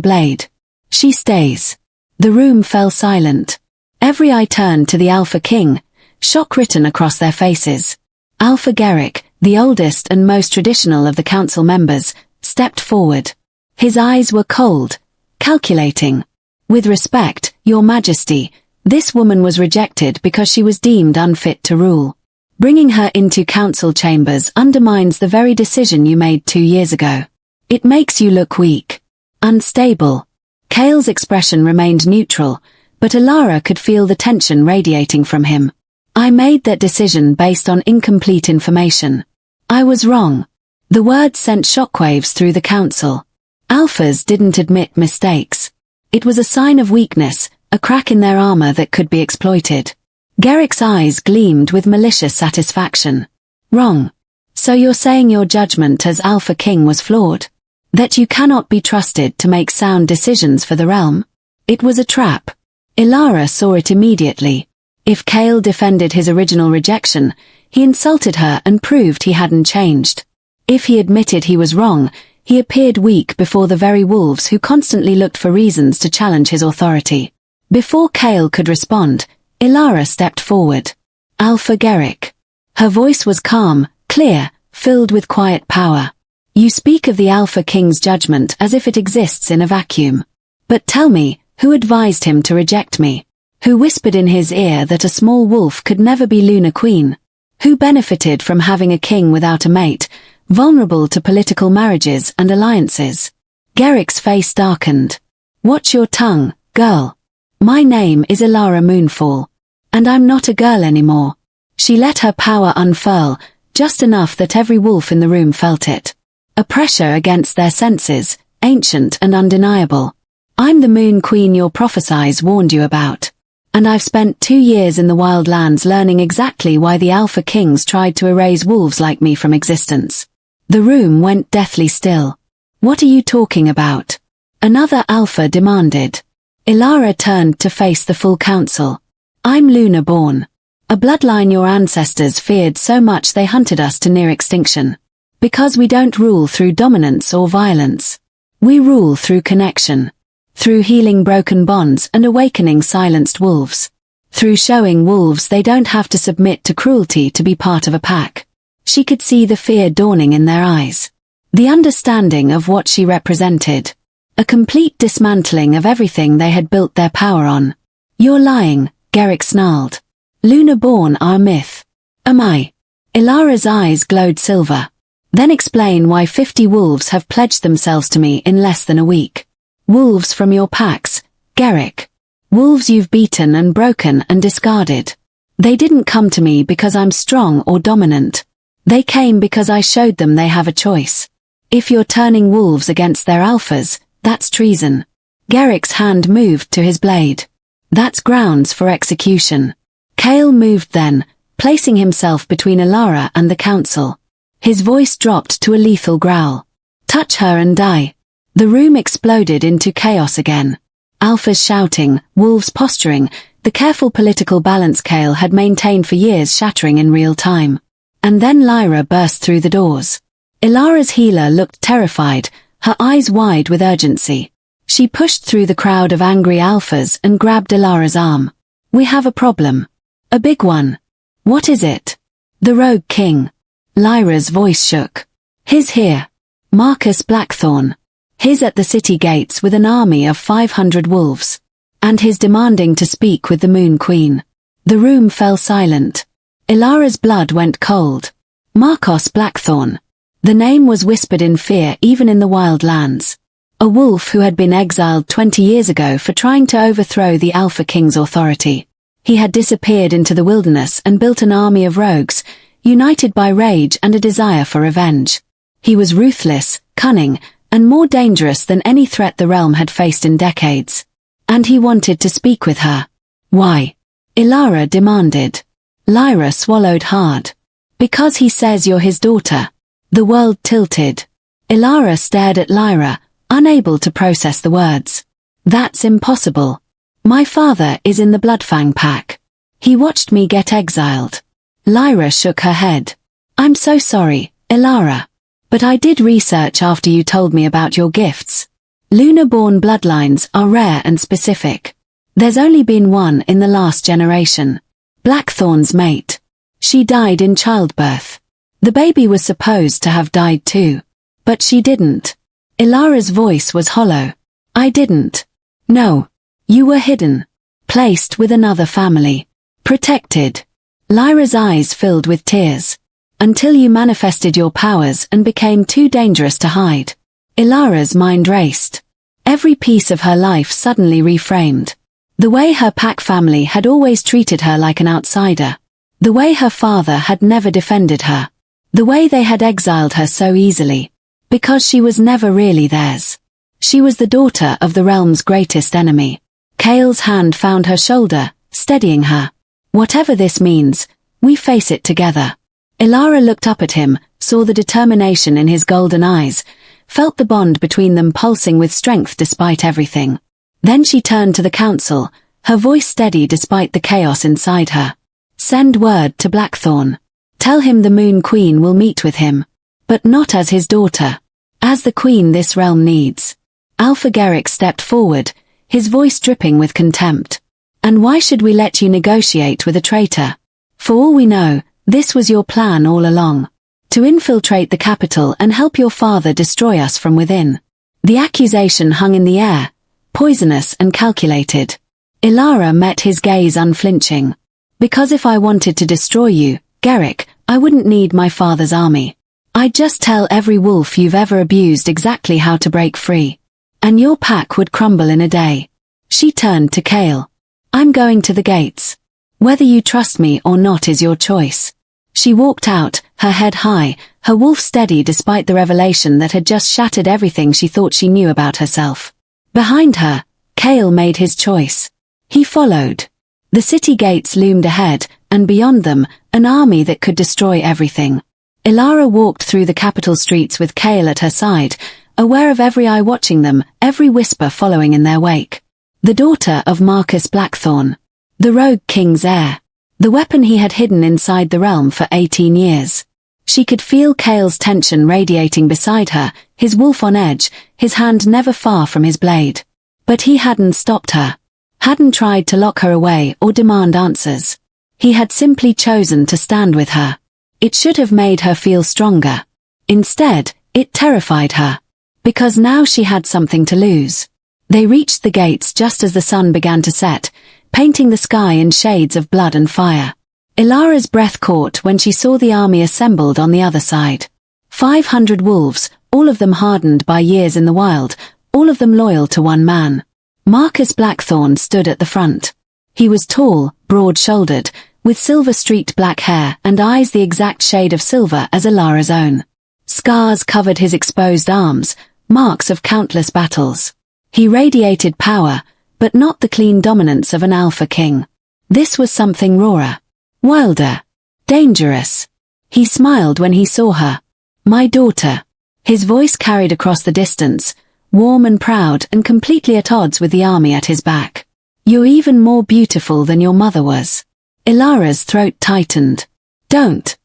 blade. She stays. The room fell silent. Every eye turned to the Alpha King, shock written across their faces. Alpha Garrick, the oldest and most traditional of the council members, stepped forward. His eyes were cold, calculating. With respect, Your Majesty, this woman was rejected because she was deemed unfit to rule. Bringing her into council chambers undermines the very decision you made 2 years ago. It makes you look weak. Unstable. Kael's expression remained neutral, but Elara could feel the tension radiating from him. I made that decision based on incomplete information. I was wrong. The words sent shockwaves through the council. Alphas didn't admit mistakes. It was a sign of weakness, a crack in their armor that could be exploited. Garrick's eyes gleamed with malicious satisfaction. Wrong. So you're saying your judgment as Alpha King was flawed? That you cannot be trusted to make sound decisions for the realm? It was a trap. Elara saw it immediately. If Kael defended his original rejection, he insulted her and proved he hadn't changed. If he admitted he was wrong, he appeared weak before the very wolves who constantly looked for reasons to challenge his authority. Before Kael could respond, Elara stepped forward. Alpha Garrick. Her voice was calm, clear, filled with quiet power. You speak of the Alpha King's judgment as if it exists in a vacuum. But tell me, who advised him to reject me? Who whispered in his ear that a small wolf could never be Lunar Queen? Who benefited from having a king without a mate, vulnerable to political marriages and alliances? Garrick's face darkened. Watch your tongue, girl. My name is Elara Moonfall. And I'm not a girl anymore. She let her power unfurl, just enough that every wolf in the room felt it. A pressure against their senses, ancient and undeniable. I'm the Moon Queen your prophecies warned you about. And I've spent 2 years in the wild lands learning exactly why the Alpha Kings tried to erase wolves like me from existence. The room went deathly still. What are you talking about? Another Alpha demanded. Elara turned to face the full council. I'm Lunar born. A bloodline your ancestors feared so much they hunted us to near extinction. Because we don't rule through dominance or violence. We rule through connection. Through healing broken bonds and awakening silenced wolves. Through showing wolves they don't have to submit to cruelty to be part of a pack. She could see the fear dawning in their eyes. The understanding of what she represented. A complete dismantling of everything they had built their power on. You're lying, Garrick snarled. Lunar born are a myth. Am I? Elara's eyes glowed silver. Then explain why 50 wolves have pledged themselves to me in less than a week. Wolves from your packs, Garrick. Wolves you've beaten and broken and discarded. They didn't come to me because I'm strong or dominant. They came because I showed them they have a choice. If you're turning wolves against their alphas, that's treason. Garrick's hand moved to his blade. That's grounds for execution. Kael moved then, placing himself between Elara and the council. His voice dropped to a lethal growl. Touch her and die. The room exploded into chaos again. Alphas shouting, wolves posturing, the careful political balance Kael had maintained for years shattering in real time. And then Lyra burst through the doors. Elara's healer looked terrified, her eyes wide with urgency. She pushed through the crowd of angry alphas and grabbed Elara's arm. We have a problem. A big one. What is it? The Rogue King. Lyra's voice shook. He's here. Marcus Blackthorn. He's at the city gates with an army of 500 wolves. And he's demanding to speak with the Moon Queen. The room fell silent. Elara's blood went cold. Marcus Blackthorn. The name was whispered in fear even in the wild lands. A wolf who had been exiled 20 years ago for trying to overthrow the Alpha King's authority. He had disappeared into the wilderness and built an army of rogues, united by rage and a desire for revenge. He was ruthless, cunning, and more dangerous than any threat the realm had faced in decades. And he wanted to speak with her. Why? Elara demanded. Lyra swallowed hard. Because he says you're his daughter. The world tilted. Elara stared at Lyra, unable to process the words. That's impossible. My father is in the Bloodfang pack. He watched me get exiled. Lyra shook her head. I'm so sorry, Elara. But I did research after you told me about your gifts. Lunar-born bloodlines are rare and specific. There's only been one in the last generation. Blackthorn's mate. She died in childbirth. The baby was supposed to have died too. But she didn't. Elara's voice was hollow. I didn't. No. You were hidden. Placed with another family. Protected. Lyra's eyes filled with tears. Until you manifested your powers and became too dangerous to hide. Elara's mind raced. Every piece of her life suddenly reframed. The way her pack family had always treated her like an outsider. The way her father had never defended her. The way they had exiled her so easily. Because she was never really theirs. She was the daughter of the realm's greatest enemy. Kael's hand found her shoulder, steadying her. Whatever this means, we face it together. Elara looked up at him, saw the determination in his golden eyes, felt the bond between them pulsing with strength despite everything. Then she turned to the council, her voice steady despite the chaos inside her. Send word to Blackthorn. Tell him the Moon Queen will meet with him. But not as his daughter. As the queen this realm needs. Alpha Garrick stepped forward, his voice dripping with contempt. And why should we let you negotiate with a traitor? For all we know, this was your plan all along. To infiltrate the capital and help your father destroy us from within. The accusation hung in the air, poisonous and calculated. Elara met his gaze unflinching. Because if I wanted to destroy you, Gerrick, I wouldn't need my father's army. I'd just tell every wolf you've ever abused exactly how to break free. And your pack would crumble in a day. She turned to Kael. I'm going to the gates. Whether you trust me or not is your choice. She walked out, her head high, her wolf steady despite the revelation that had just shattered everything she thought she knew about herself. Behind her, Kael made his choice. He followed. The city gates loomed ahead, and beyond them, an army that could destroy everything. Elara walked through the capital streets with Kael at her side, aware of every eye watching them, every whisper following in their wake. The daughter of Marcus Blackthorn. The rogue king's heir. The weapon he had hidden inside the realm for 18 years. She could feel Kael's tension radiating beside her, his wolf on edge, his hand never far from his blade. But he hadn't stopped her. Hadn't tried to lock her away or demand answers. He had simply chosen to stand with her. It should have made her feel stronger. Instead, it terrified her. Because now she had something to lose. They reached the gates just as the sun began to set, painting the sky in shades of blood and fire. Elara's breath caught when she saw the army assembled on the other side. 500 wolves, all of them hardened by years in the wild, all of them loyal to one man. Marcus Blackthorn stood at the front. He was tall, broad-shouldered, with silver-streaked black hair and eyes the exact shade of silver as Elara's own. Scars covered his exposed arms, marks of countless battles. He radiated power, but not the clean dominance of an Alpha King. This was something rawer, wilder, dangerous. He smiled when he saw her. My daughter. His voice carried across the distance, warm and proud and completely at odds with the army at his back. You're even more beautiful than your mother was. Elara's throat tightened. Don't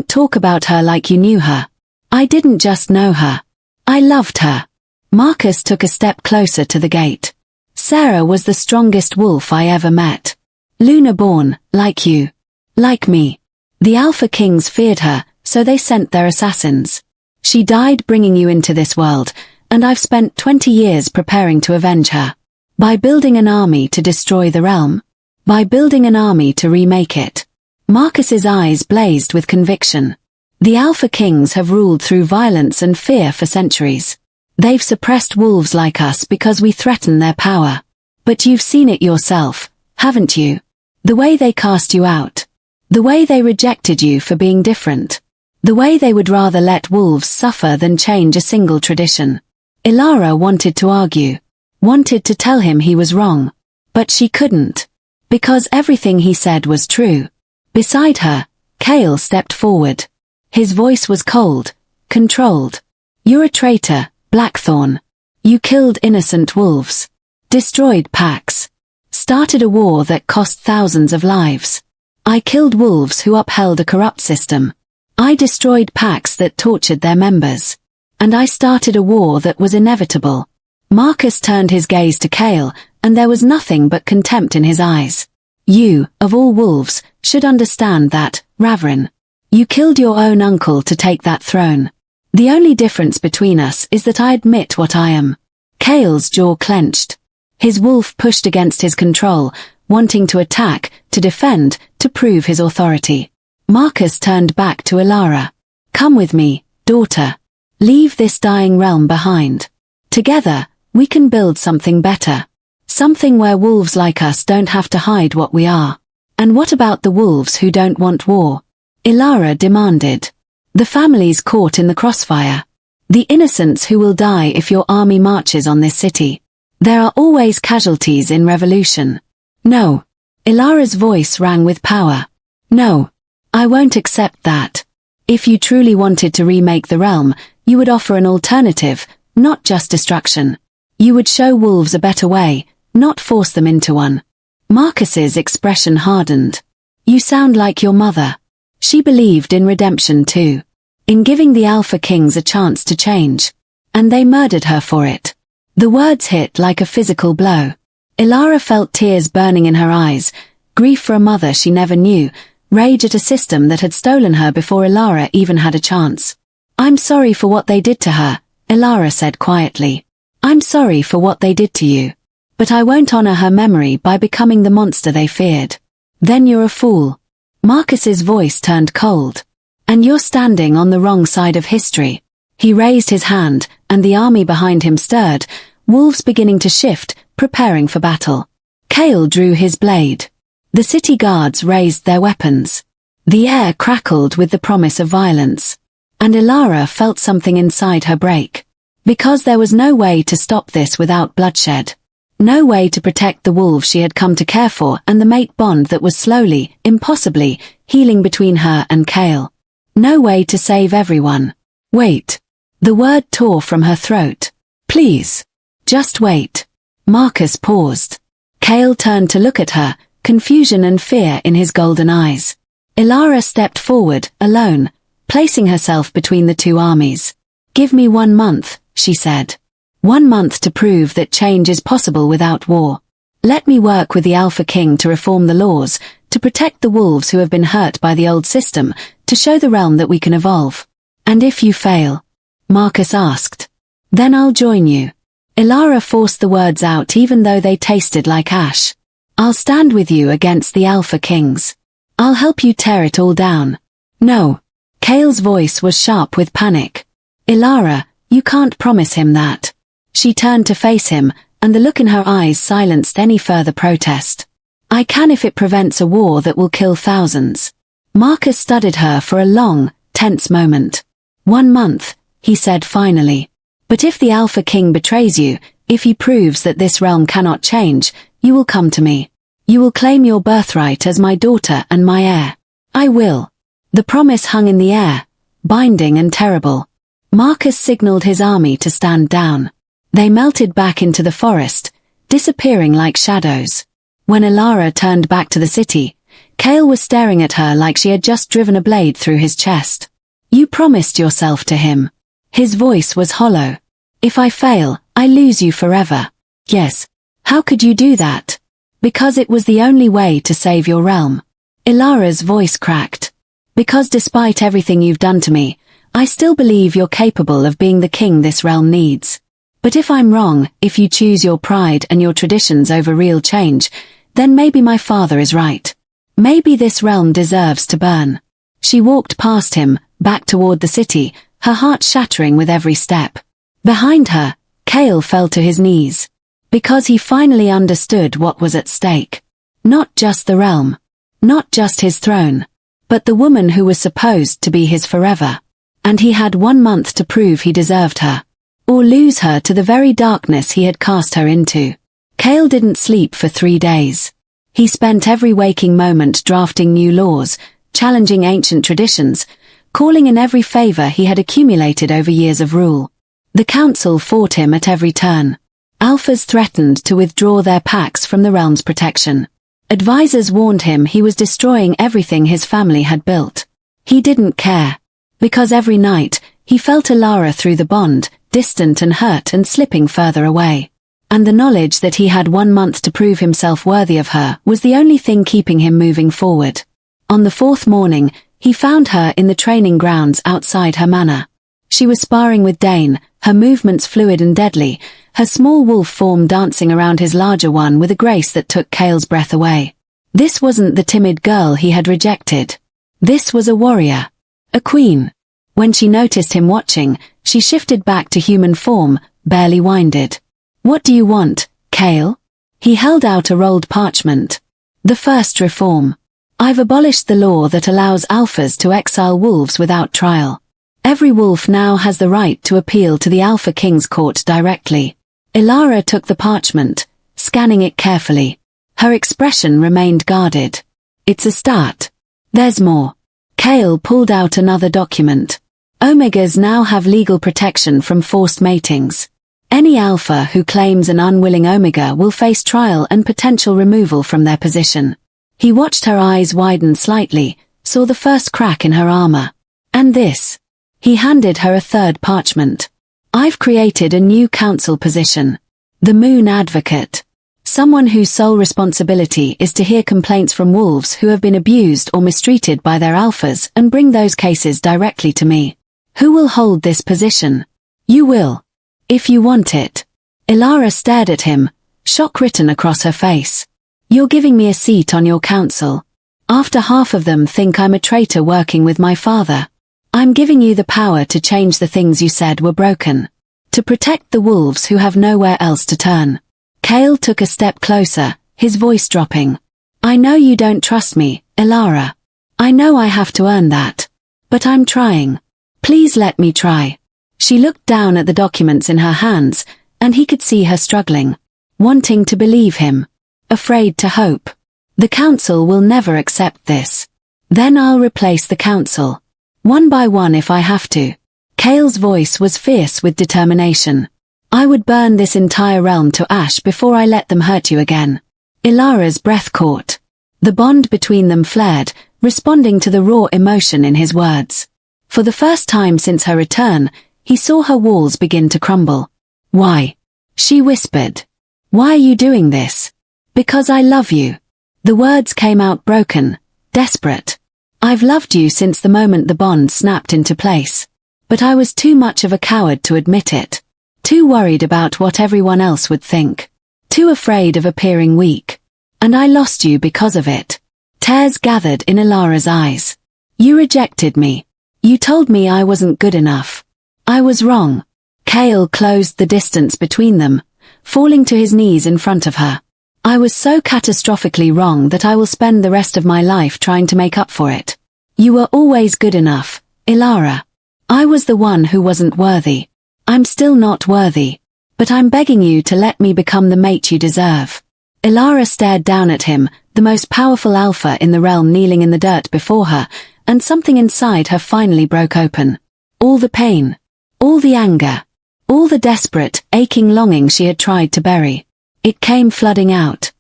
talk about her like you knew her. I didn't just know her. I loved her. Marcus took a step closer to the gate. Sarah was the strongest wolf I ever met. Lunar born, like you. Like me. The Alpha Kings feared her, so they sent their assassins. She died bringing you into this world, and I've spent 20 years preparing to avenge her. By building an army to destroy the realm. By building an army to remake it. Marcus's eyes blazed with conviction. The Alpha Kings have ruled through violence and fear for centuries. They've suppressed wolves like us because we threaten their power. But you've seen it yourself, haven't you? The way they cast you out. The way they rejected you for being different. The way they would rather let wolves suffer than change a single tradition. Elara wanted to argue. Wanted to tell him he was wrong. But she couldn't. Because everything he said was true. Beside her, Kael stepped forward. His voice was cold, controlled. You're a traitor, Blackthorn. You killed innocent wolves. Destroyed packs. Started a war that cost thousands of lives. I killed wolves who upheld a corrupt system. I destroyed packs that tortured their members. And I started a war that was inevitable. Marcus turned his gaze to Kael, and there was nothing but contempt in his eyes. You, of all wolves, should understand that, Ravaryn. You killed your own uncle to take that throne. The only difference between us is that I admit what I am. Kael's jaw clenched. His wolf pushed against his control, wanting to attack, to defend, to prove his authority. Marcus turned back to Elara. Come with me, daughter. Leave this dying realm behind. Together, we can build something better. Something where wolves like us don't have to hide what we are. And what about the wolves who don't want war? Elara demanded. The families caught in the crossfire. The innocents who will die if your army marches on this city. There are always casualties in revolution. No. Elara's voice rang with power. No. I won't accept that. If you truly wanted to remake the realm, you would offer an alternative, not just destruction. You would show wolves a better way, not force them into one. Marcus's expression hardened. You sound like your mother. She believed in redemption too. In giving the Alpha Kings a chance to change. And they murdered her for it. The words hit like a physical blow. Elara felt tears burning in her eyes, grief for a mother she never knew, rage at a system that had stolen her before Elara even had a chance. I'm sorry for what they did to her, Elara said quietly. I'm sorry for what they did to you. But I won't honor her memory by becoming the monster they feared. Then you're a fool. Marcus's voice turned cold. And you're standing on the wrong side of history. He raised his hand, and the army behind him stirred, wolves beginning to shift, preparing for battle. Kael drew his blade. The city guards raised their weapons. The air crackled with the promise of violence. And Elara felt something inside her break. Because there was no way to stop this without bloodshed. No way to protect the wolves she had come to care for and the mate bond that was slowly, impossibly, healing between her and Kael. No way to save everyone. Wait. The word tore from her throat. Please. Just wait. Marcus paused. Kael turned to look at her, confusion and fear in his golden eyes. Elara stepped forward, alone, placing herself between the two armies. Give me 1 month, she said. 1 month to prove that change is possible without war. Let me work with the Alpha King to reform the laws, to protect the wolves who have been hurt by the old system, to show the realm that we can evolve. And if you fail? Marcus asked. Then I'll join you. Elara forced the words out even though they tasted like ash. I'll stand with you against the Alpha Kings. I'll help you tear it all down. No. Kael's voice was sharp with panic. Elara, you can't promise him that. She turned to face him, and the look in her eyes silenced any further protest. I can if it prevents a war that will kill thousands. Marcus studied her for a long, tense moment. 1 month, he said finally. But if the Alpha King betrays you, if he proves that this realm cannot change, you will come to me. You will claim your birthright as my daughter and my heir. I will. The promise hung in the air, binding and terrible. Marcus signaled his army to stand down. They melted back into the forest, disappearing like shadows. When Elara turned back to the city, Kael was staring at her like she had just driven a blade through his chest. You promised yourself to him. His voice was hollow. If I fail, I lose you forever. Yes. How could you do that? Because it was the only way to save your realm. Elara's voice cracked. Because despite everything you've done to me, I still believe you're capable of being the king this realm needs. But if I'm wrong, if you choose your pride and your traditions over real change, then maybe my father is right. Maybe this realm deserves to burn. She walked past him, back toward the city, her heart shattering with every step. Behind her, Kael fell to his knees. Because he finally understood what was at stake. Not just the realm. Not just his throne. But the woman who was supposed to be his forever. And he had 1 month to prove he deserved her. Or lose her to the very darkness he had cast her into. Kael didn't sleep for 3 days. He spent every waking moment drafting new laws, challenging ancient traditions, calling in every favor he had accumulated over years of rule. The council fought him at every turn. Alphas threatened to withdraw their packs from the realm's protection. Advisors warned him he was destroying everything his family had built. He didn't care. Because every night, he felt Elara through the bond, distant and hurt and slipping further away. And the knowledge that he had 1 month to prove himself worthy of her was the only thing keeping him moving forward. On the 4th morning, he found her in the training grounds outside her manor. She was sparring with Dane, her movements fluid and deadly, her small wolf form dancing around his larger one with a grace that took Kael's breath away. This wasn't the timid girl he had rejected. This was a warrior. A queen. When she noticed him watching, she shifted back to human form, barely winded. What do you want, Kael? He held out a rolled parchment. The first reform. I've abolished the law that allows alphas to exile wolves without trial. Every wolf now has the right to appeal to the Alpha King's court directly. Elara took the parchment, scanning it carefully. Her expression remained guarded. It's a start. There's more. Kael pulled out another document. Omegas now have legal protection from forced matings. Any alpha who claims an unwilling omega will face trial and potential removal from their position. He watched her eyes widen slightly, saw the first crack in her armor. And this. He handed her a third parchment. I've created a new council position. The Moon Advocate. Someone whose sole responsibility is to hear complaints from wolves who have been abused or mistreated by their alphas and bring those cases directly to me. Who will hold this position? You will. If you want it. Elara stared at him, shock written across her face. You're giving me a seat on your council. After half of them think I'm a traitor working with my father. I'm giving you the power to change the things you said were broken. To protect the wolves who have nowhere else to turn. Kael took a step closer, his voice dropping. I know you don't trust me, Elara. I know I have to earn that. But I'm trying. Please let me try. She looked down at the documents in her hands, and he could see her struggling. Wanting to believe him. Afraid to hope. The council will never accept this. Then I'll replace the council. One by one if I have to. Kael's voice was fierce with determination. I would burn this entire realm to ash before I let them hurt you again. Elara's breath caught. The bond between them flared, responding to the raw emotion in his words. For the first time since her return, he saw her walls begin to crumble. Why? She whispered. Why are you doing this? Because I love you. The words came out broken, desperate. I've loved you since the moment the bond snapped into place. But I was too much of a coward to admit it. Too worried about what everyone else would think. Too afraid of appearing weak. And I lost you because of it. Tears gathered in Elara's eyes. You rejected me. You told me I wasn't good enough. I was wrong. Kael closed the distance between them, falling to his knees in front of her. I was so catastrophically wrong that I will spend the rest of my life trying to make up for it. You were always good enough, Elara. I was the one who wasn't worthy. I'm still not worthy. But I'm begging you to let me become the mate you deserve. Elara stared down at him, the most powerful alpha in the realm kneeling in the dirt before her, and something inside her finally broke open. All the pain. All the anger. All the desperate, aching longing she had tried to bury. It came flooding out.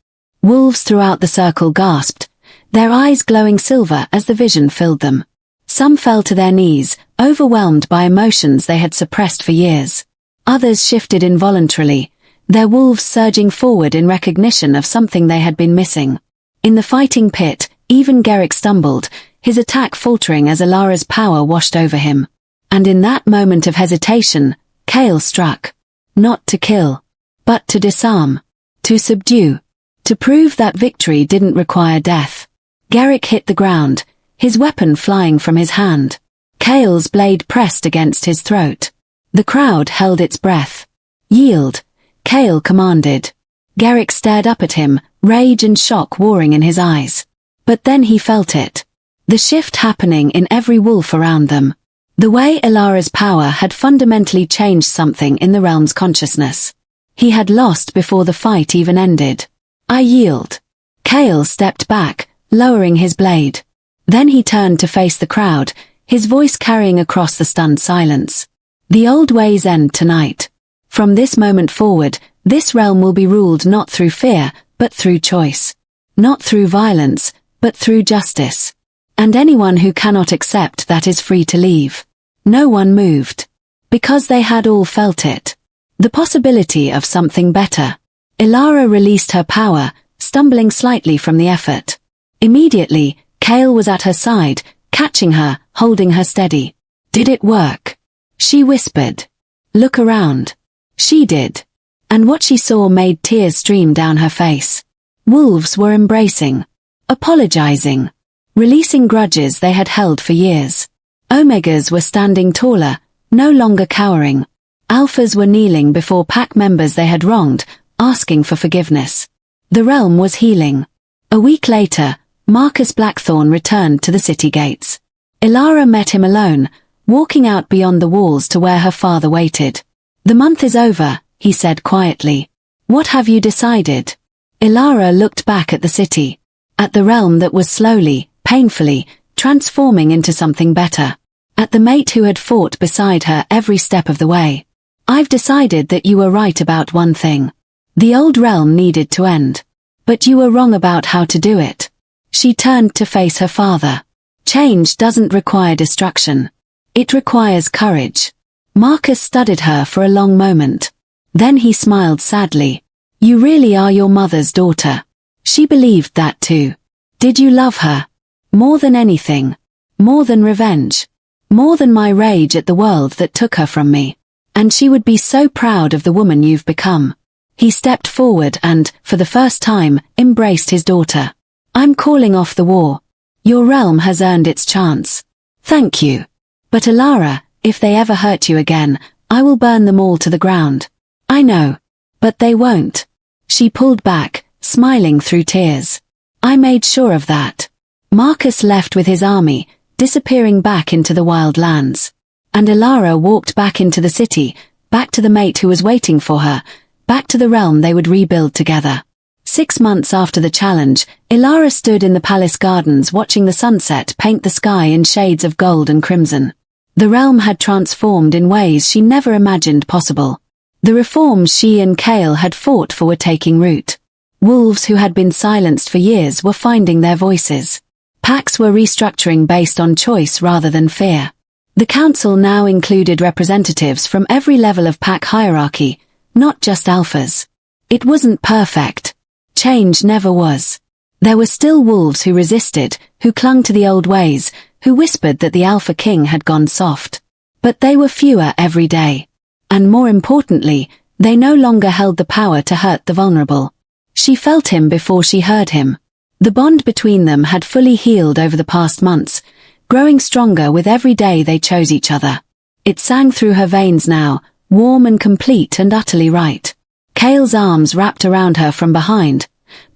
Wolves throughout the circle gasped, their eyes glowing silver as the vision filled them. Some fell to their knees, overwhelmed by emotions they had suppressed for years. Others shifted involuntarily, their wolves surging forward in recognition of something they had been missing. In the fighting pit, even Garrick stumbled, his attack faltering as Elara's power washed over him. And in that moment of hesitation, Kael struck. Not to kill, but to disarm. To subdue. To prove that victory didn't require death. Garrick hit the ground, his weapon flying from his hand. Kael's blade pressed against his throat. The crowd held its breath. Yield, Kael commanded. Garrick stared up at him, rage and shock warring in his eyes. But then he felt it. The shift happening in every wolf around them. The way Elara's power had fundamentally changed something in the realm's consciousness. He had lost before the fight even ended. I yield. Kael stepped back, lowering his blade. Then he turned to face the crowd, his voice carrying across the stunned silence. The old ways end tonight. From this moment forward, this realm will be ruled not through fear, but through choice. Not through violence, but through justice. And anyone who cannot accept that is free to leave. No one moved. Because they had all felt it. The possibility of something better. Elara released her power, stumbling slightly from the effort. Immediately, Kael was at her side, catching her, holding her steady. Did it work? She whispered. Look around. She did. And what she saw made tears stream down her face. Wolves were embracing. Apologizing. Releasing grudges they had held for years. Omegas were standing taller, no longer cowering. Alphas were kneeling before pack members they had wronged, asking for forgiveness. The realm was healing. A week later, Marcus Blackthorn returned to the city gates. Elara met him alone, walking out beyond the walls to where her father waited. The month is over, he said quietly. What have you decided? Elara looked back at the city. At the realm that was slowly, painfully, transforming into something better. At the mate who had fought beside her every step of the way. I've decided that you were right about one thing. The old realm needed to end. But you were wrong about how to do it. She turned to face her father. Change doesn't require destruction. It requires courage. Marcus studied her for a long moment. Then he smiled sadly. You really are your mother's daughter. She believed that too. Did you love her? More than anything. More than revenge. More than my rage at the world that took her from me. And she would be so proud of the woman you've become. He stepped forward and, for the first time, embraced his daughter. I'm calling off the war. Your realm has earned its chance. Thank you. But Elara, if they ever hurt you again, I will burn them all to the ground. I know. But they won't. She pulled back, smiling through tears. I made sure of that. Marcus left with his army, disappearing back into the wild lands. And Elara walked back into the city, back to the mate who was waiting for her, back to the realm they would rebuild together. 6 months after the challenge, Elara stood in the palace gardens watching the sunset paint the sky in shades of gold and crimson. The realm had transformed in ways she never imagined possible. The reforms she and Kael had fought for were taking root. Wolves who had been silenced for years were finding their voices. Packs were restructuring based on choice rather than fear. The council now included representatives from every level of pack hierarchy, not just alphas. It wasn't perfect. Change never was. There were still wolves who resisted, who clung to the old ways, who whispered that the Alpha King had gone soft. But they were fewer every day. And more importantly, they no longer held the power to hurt the vulnerable. She felt him before she heard him. The bond between them had fully healed over the past months, growing stronger with every day they chose each other. It sang through her veins now, warm and complete and utterly right. Kael's arms wrapped around her from behind,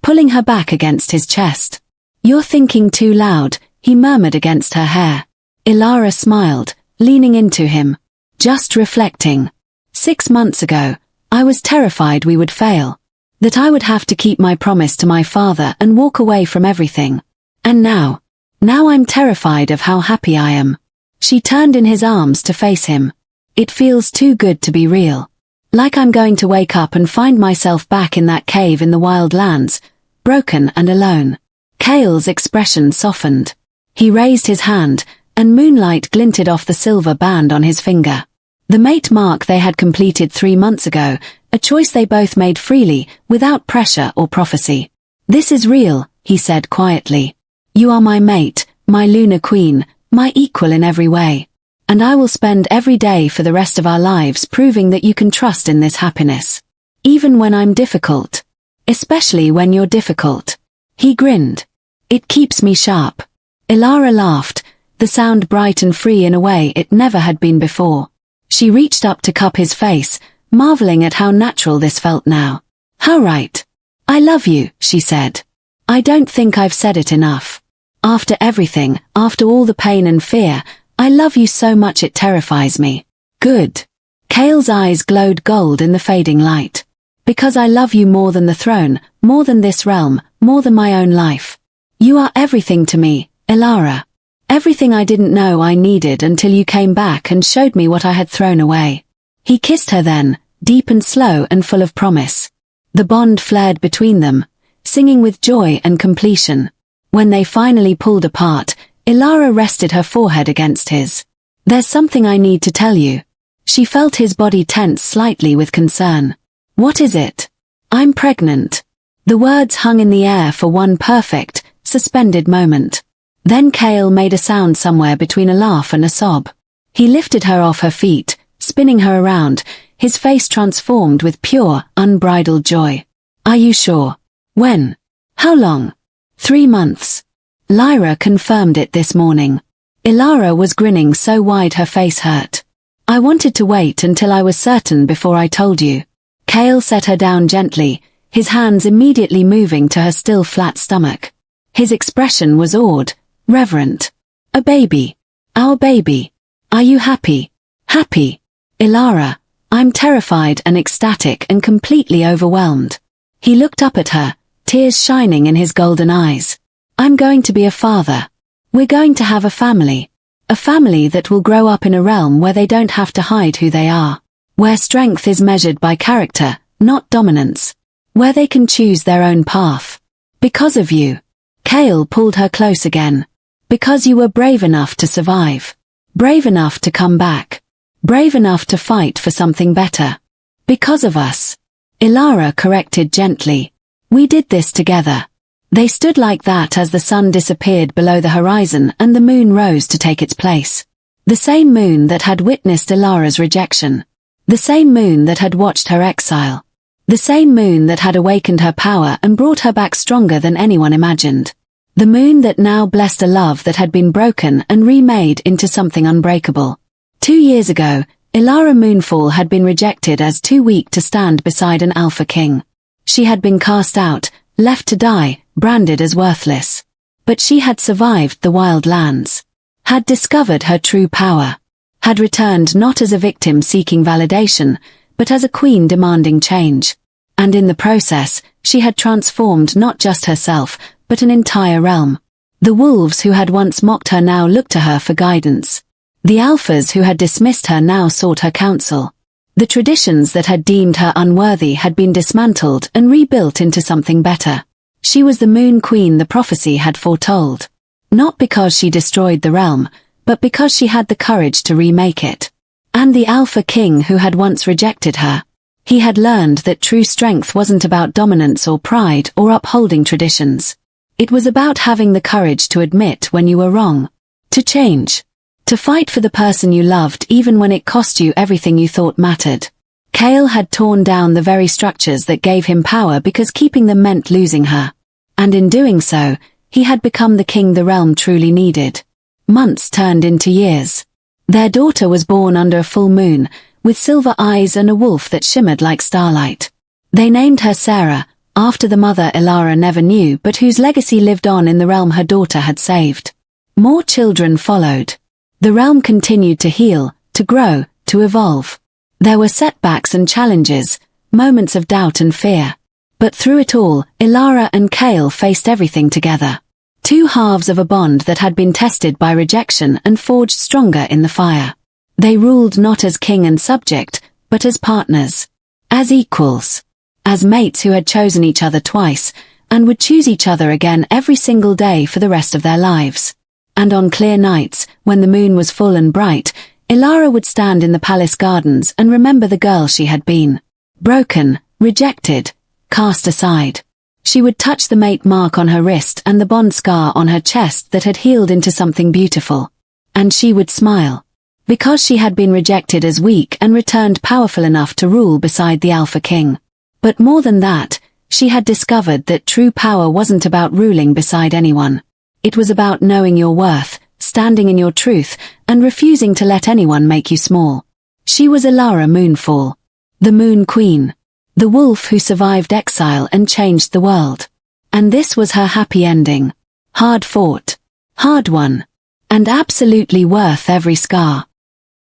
pulling her back against his chest. You're thinking too loud, he murmured against her hair. Elara smiled, leaning into him. Just reflecting. 6 months ago, I was terrified we would fail. That I would have to keep my promise to my father and walk away from everything. And now I'm terrified of how happy I am. She turned in his arms to face him. It feels too good to be real. Like I'm going to wake up and find myself back in that cave in the wild lands, broken and alone. Kael's expression softened. He raised his hand, and moonlight glinted off the silver band on his finger. The mate mark they had completed 3 months ago, a choice they both made freely, without pressure or prophecy. This is real, he said quietly. You are my mate, my lunar queen, my equal in every way. And I will spend every day for the rest of our lives proving that you can trust in this happiness. Even when I'm difficult. Especially when you're difficult. He grinned. It keeps me sharp. Elara laughed, the sound bright and free in a way it never had been before. She reached up to cup his face, marveling at how natural this felt now. How right. I love you, she said. I don't think I've said it enough. After everything, after all the pain and fear, I love you so much it terrifies me. Good. Kael's eyes glowed gold in the fading light. Because I love you more than the throne, more than this realm, more than my own life. You are everything to me, Elara. Everything I didn't know I needed until you came back and showed me what I had thrown away. He kissed her then, deep and slow and full of promise. The bond flared between them, singing with joy and completion. When they finally pulled apart, Elara rested her forehead against his. There's something I need to tell you. She felt his body tense slightly with concern. What is it? I'm pregnant. The words hung in the air for one perfect, suspended moment. Then Kael made a sound somewhere between a laugh and a sob. He lifted her off her feet, spinning her around, his face transformed with pure, unbridled joy. Are you sure? When? How long? 3 months. Lyra confirmed it this morning. Elara was grinning so wide her face hurt. I wanted to wait until I was certain before I told you. Kael set her down gently, his hands immediately moving to her still flat stomach. His expression was awed, reverent. A baby. Our baby. Are you happy? Happy. Elara, I'm terrified and ecstatic and completely overwhelmed. He looked up at her, tears shining in his golden eyes. I'm going to be a father. We're going to have a family. A family that will grow up in a realm where they don't have to hide who they are. Where strength is measured by character, not dominance. Where they can choose their own path. Because of you. Kael pulled her close again. Because you were brave enough to survive. Brave enough to come back. Brave enough to fight for something better. Because of us. Elara corrected gently. We did this together. They stood like that as the sun disappeared below the horizon and the moon rose to take its place. The same moon that had witnessed Elara's rejection. The same moon that had watched her exile. The same moon that had awakened her power and brought her back stronger than anyone imagined. The moon that now blessed a love that had been broken and remade into something unbreakable. 2 years ago, Elara Moonfall had been rejected as too weak to stand beside an Alpha King. She had been cast out, left to die, branded as worthless. But she had survived the wild lands. Had discovered her true power. Had returned not as a victim seeking validation, but as a queen demanding change. And in the process, she had transformed not just herself, but an entire realm. The wolves who had once mocked her now looked to her for guidance. The alphas who had dismissed her now sought her counsel. The traditions that had deemed her unworthy had been dismantled and rebuilt into something better. She was the Moon Queen the prophecy had foretold. Not because she destroyed the realm, but because she had the courage to remake it. And the Alpha King who had once rejected her. He had learned that true strength wasn't about dominance or pride or upholding traditions. It was about having the courage to admit when you were wrong. To change. To fight for the person you loved even when it cost you everything you thought mattered. Kael had torn down the very structures that gave him power because keeping them meant losing her. And in doing so, he had become the king the realm truly needed. Months turned into years. Their daughter was born under a full moon, with silver eyes and a wolf that shimmered like starlight. They named her Sarah, after the mother Elara never knew but whose legacy lived on in the realm her daughter had saved. More children followed. The realm continued to heal, to grow, to evolve. There were setbacks and challenges, moments of doubt and fear. But through it all, Elara and Kael faced everything together. Two halves of a bond that had been tested by rejection and forged stronger in the fire. They ruled not as king and subject, but as partners. As equals. As mates who had chosen each other twice, and would choose each other again every single day for the rest of their lives. And on clear nights, when the moon was full and bright, Elara would stand in the palace gardens and remember the girl she had been. Broken, rejected, cast aside. She would touch the mate mark on her wrist and the bond scar on her chest that had healed into something beautiful. And she would smile. Because she had been rejected as weak and returned powerful enough to rule beside the Alpha King. But more than that, she had discovered that true power wasn't about ruling beside anyone. It was about knowing your worth, standing in your truth, and refusing to let anyone make you small. She was Elara Moonfall. The Moon Queen. The wolf who survived exile and changed the world. And this was her happy ending. Hard fought. Hard won. And absolutely worth every scar.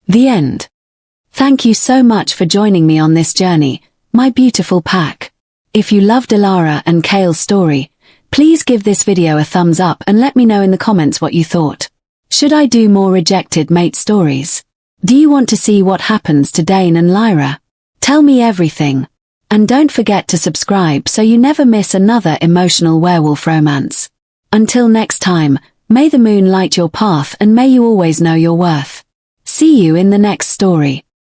The end. Thank you so much for joining me on this journey, my beautiful pack. If you loved Elara and Kael's story, please give this video a thumbs up and let me know in the comments what you thought. Should I do more rejected mate stories? Do you want to see what happens to Dane and Lyra? Tell me everything. And don't forget to subscribe so you never miss another emotional werewolf romance. Until next time, may the moon light your path and may you always know your worth. See you in the next story.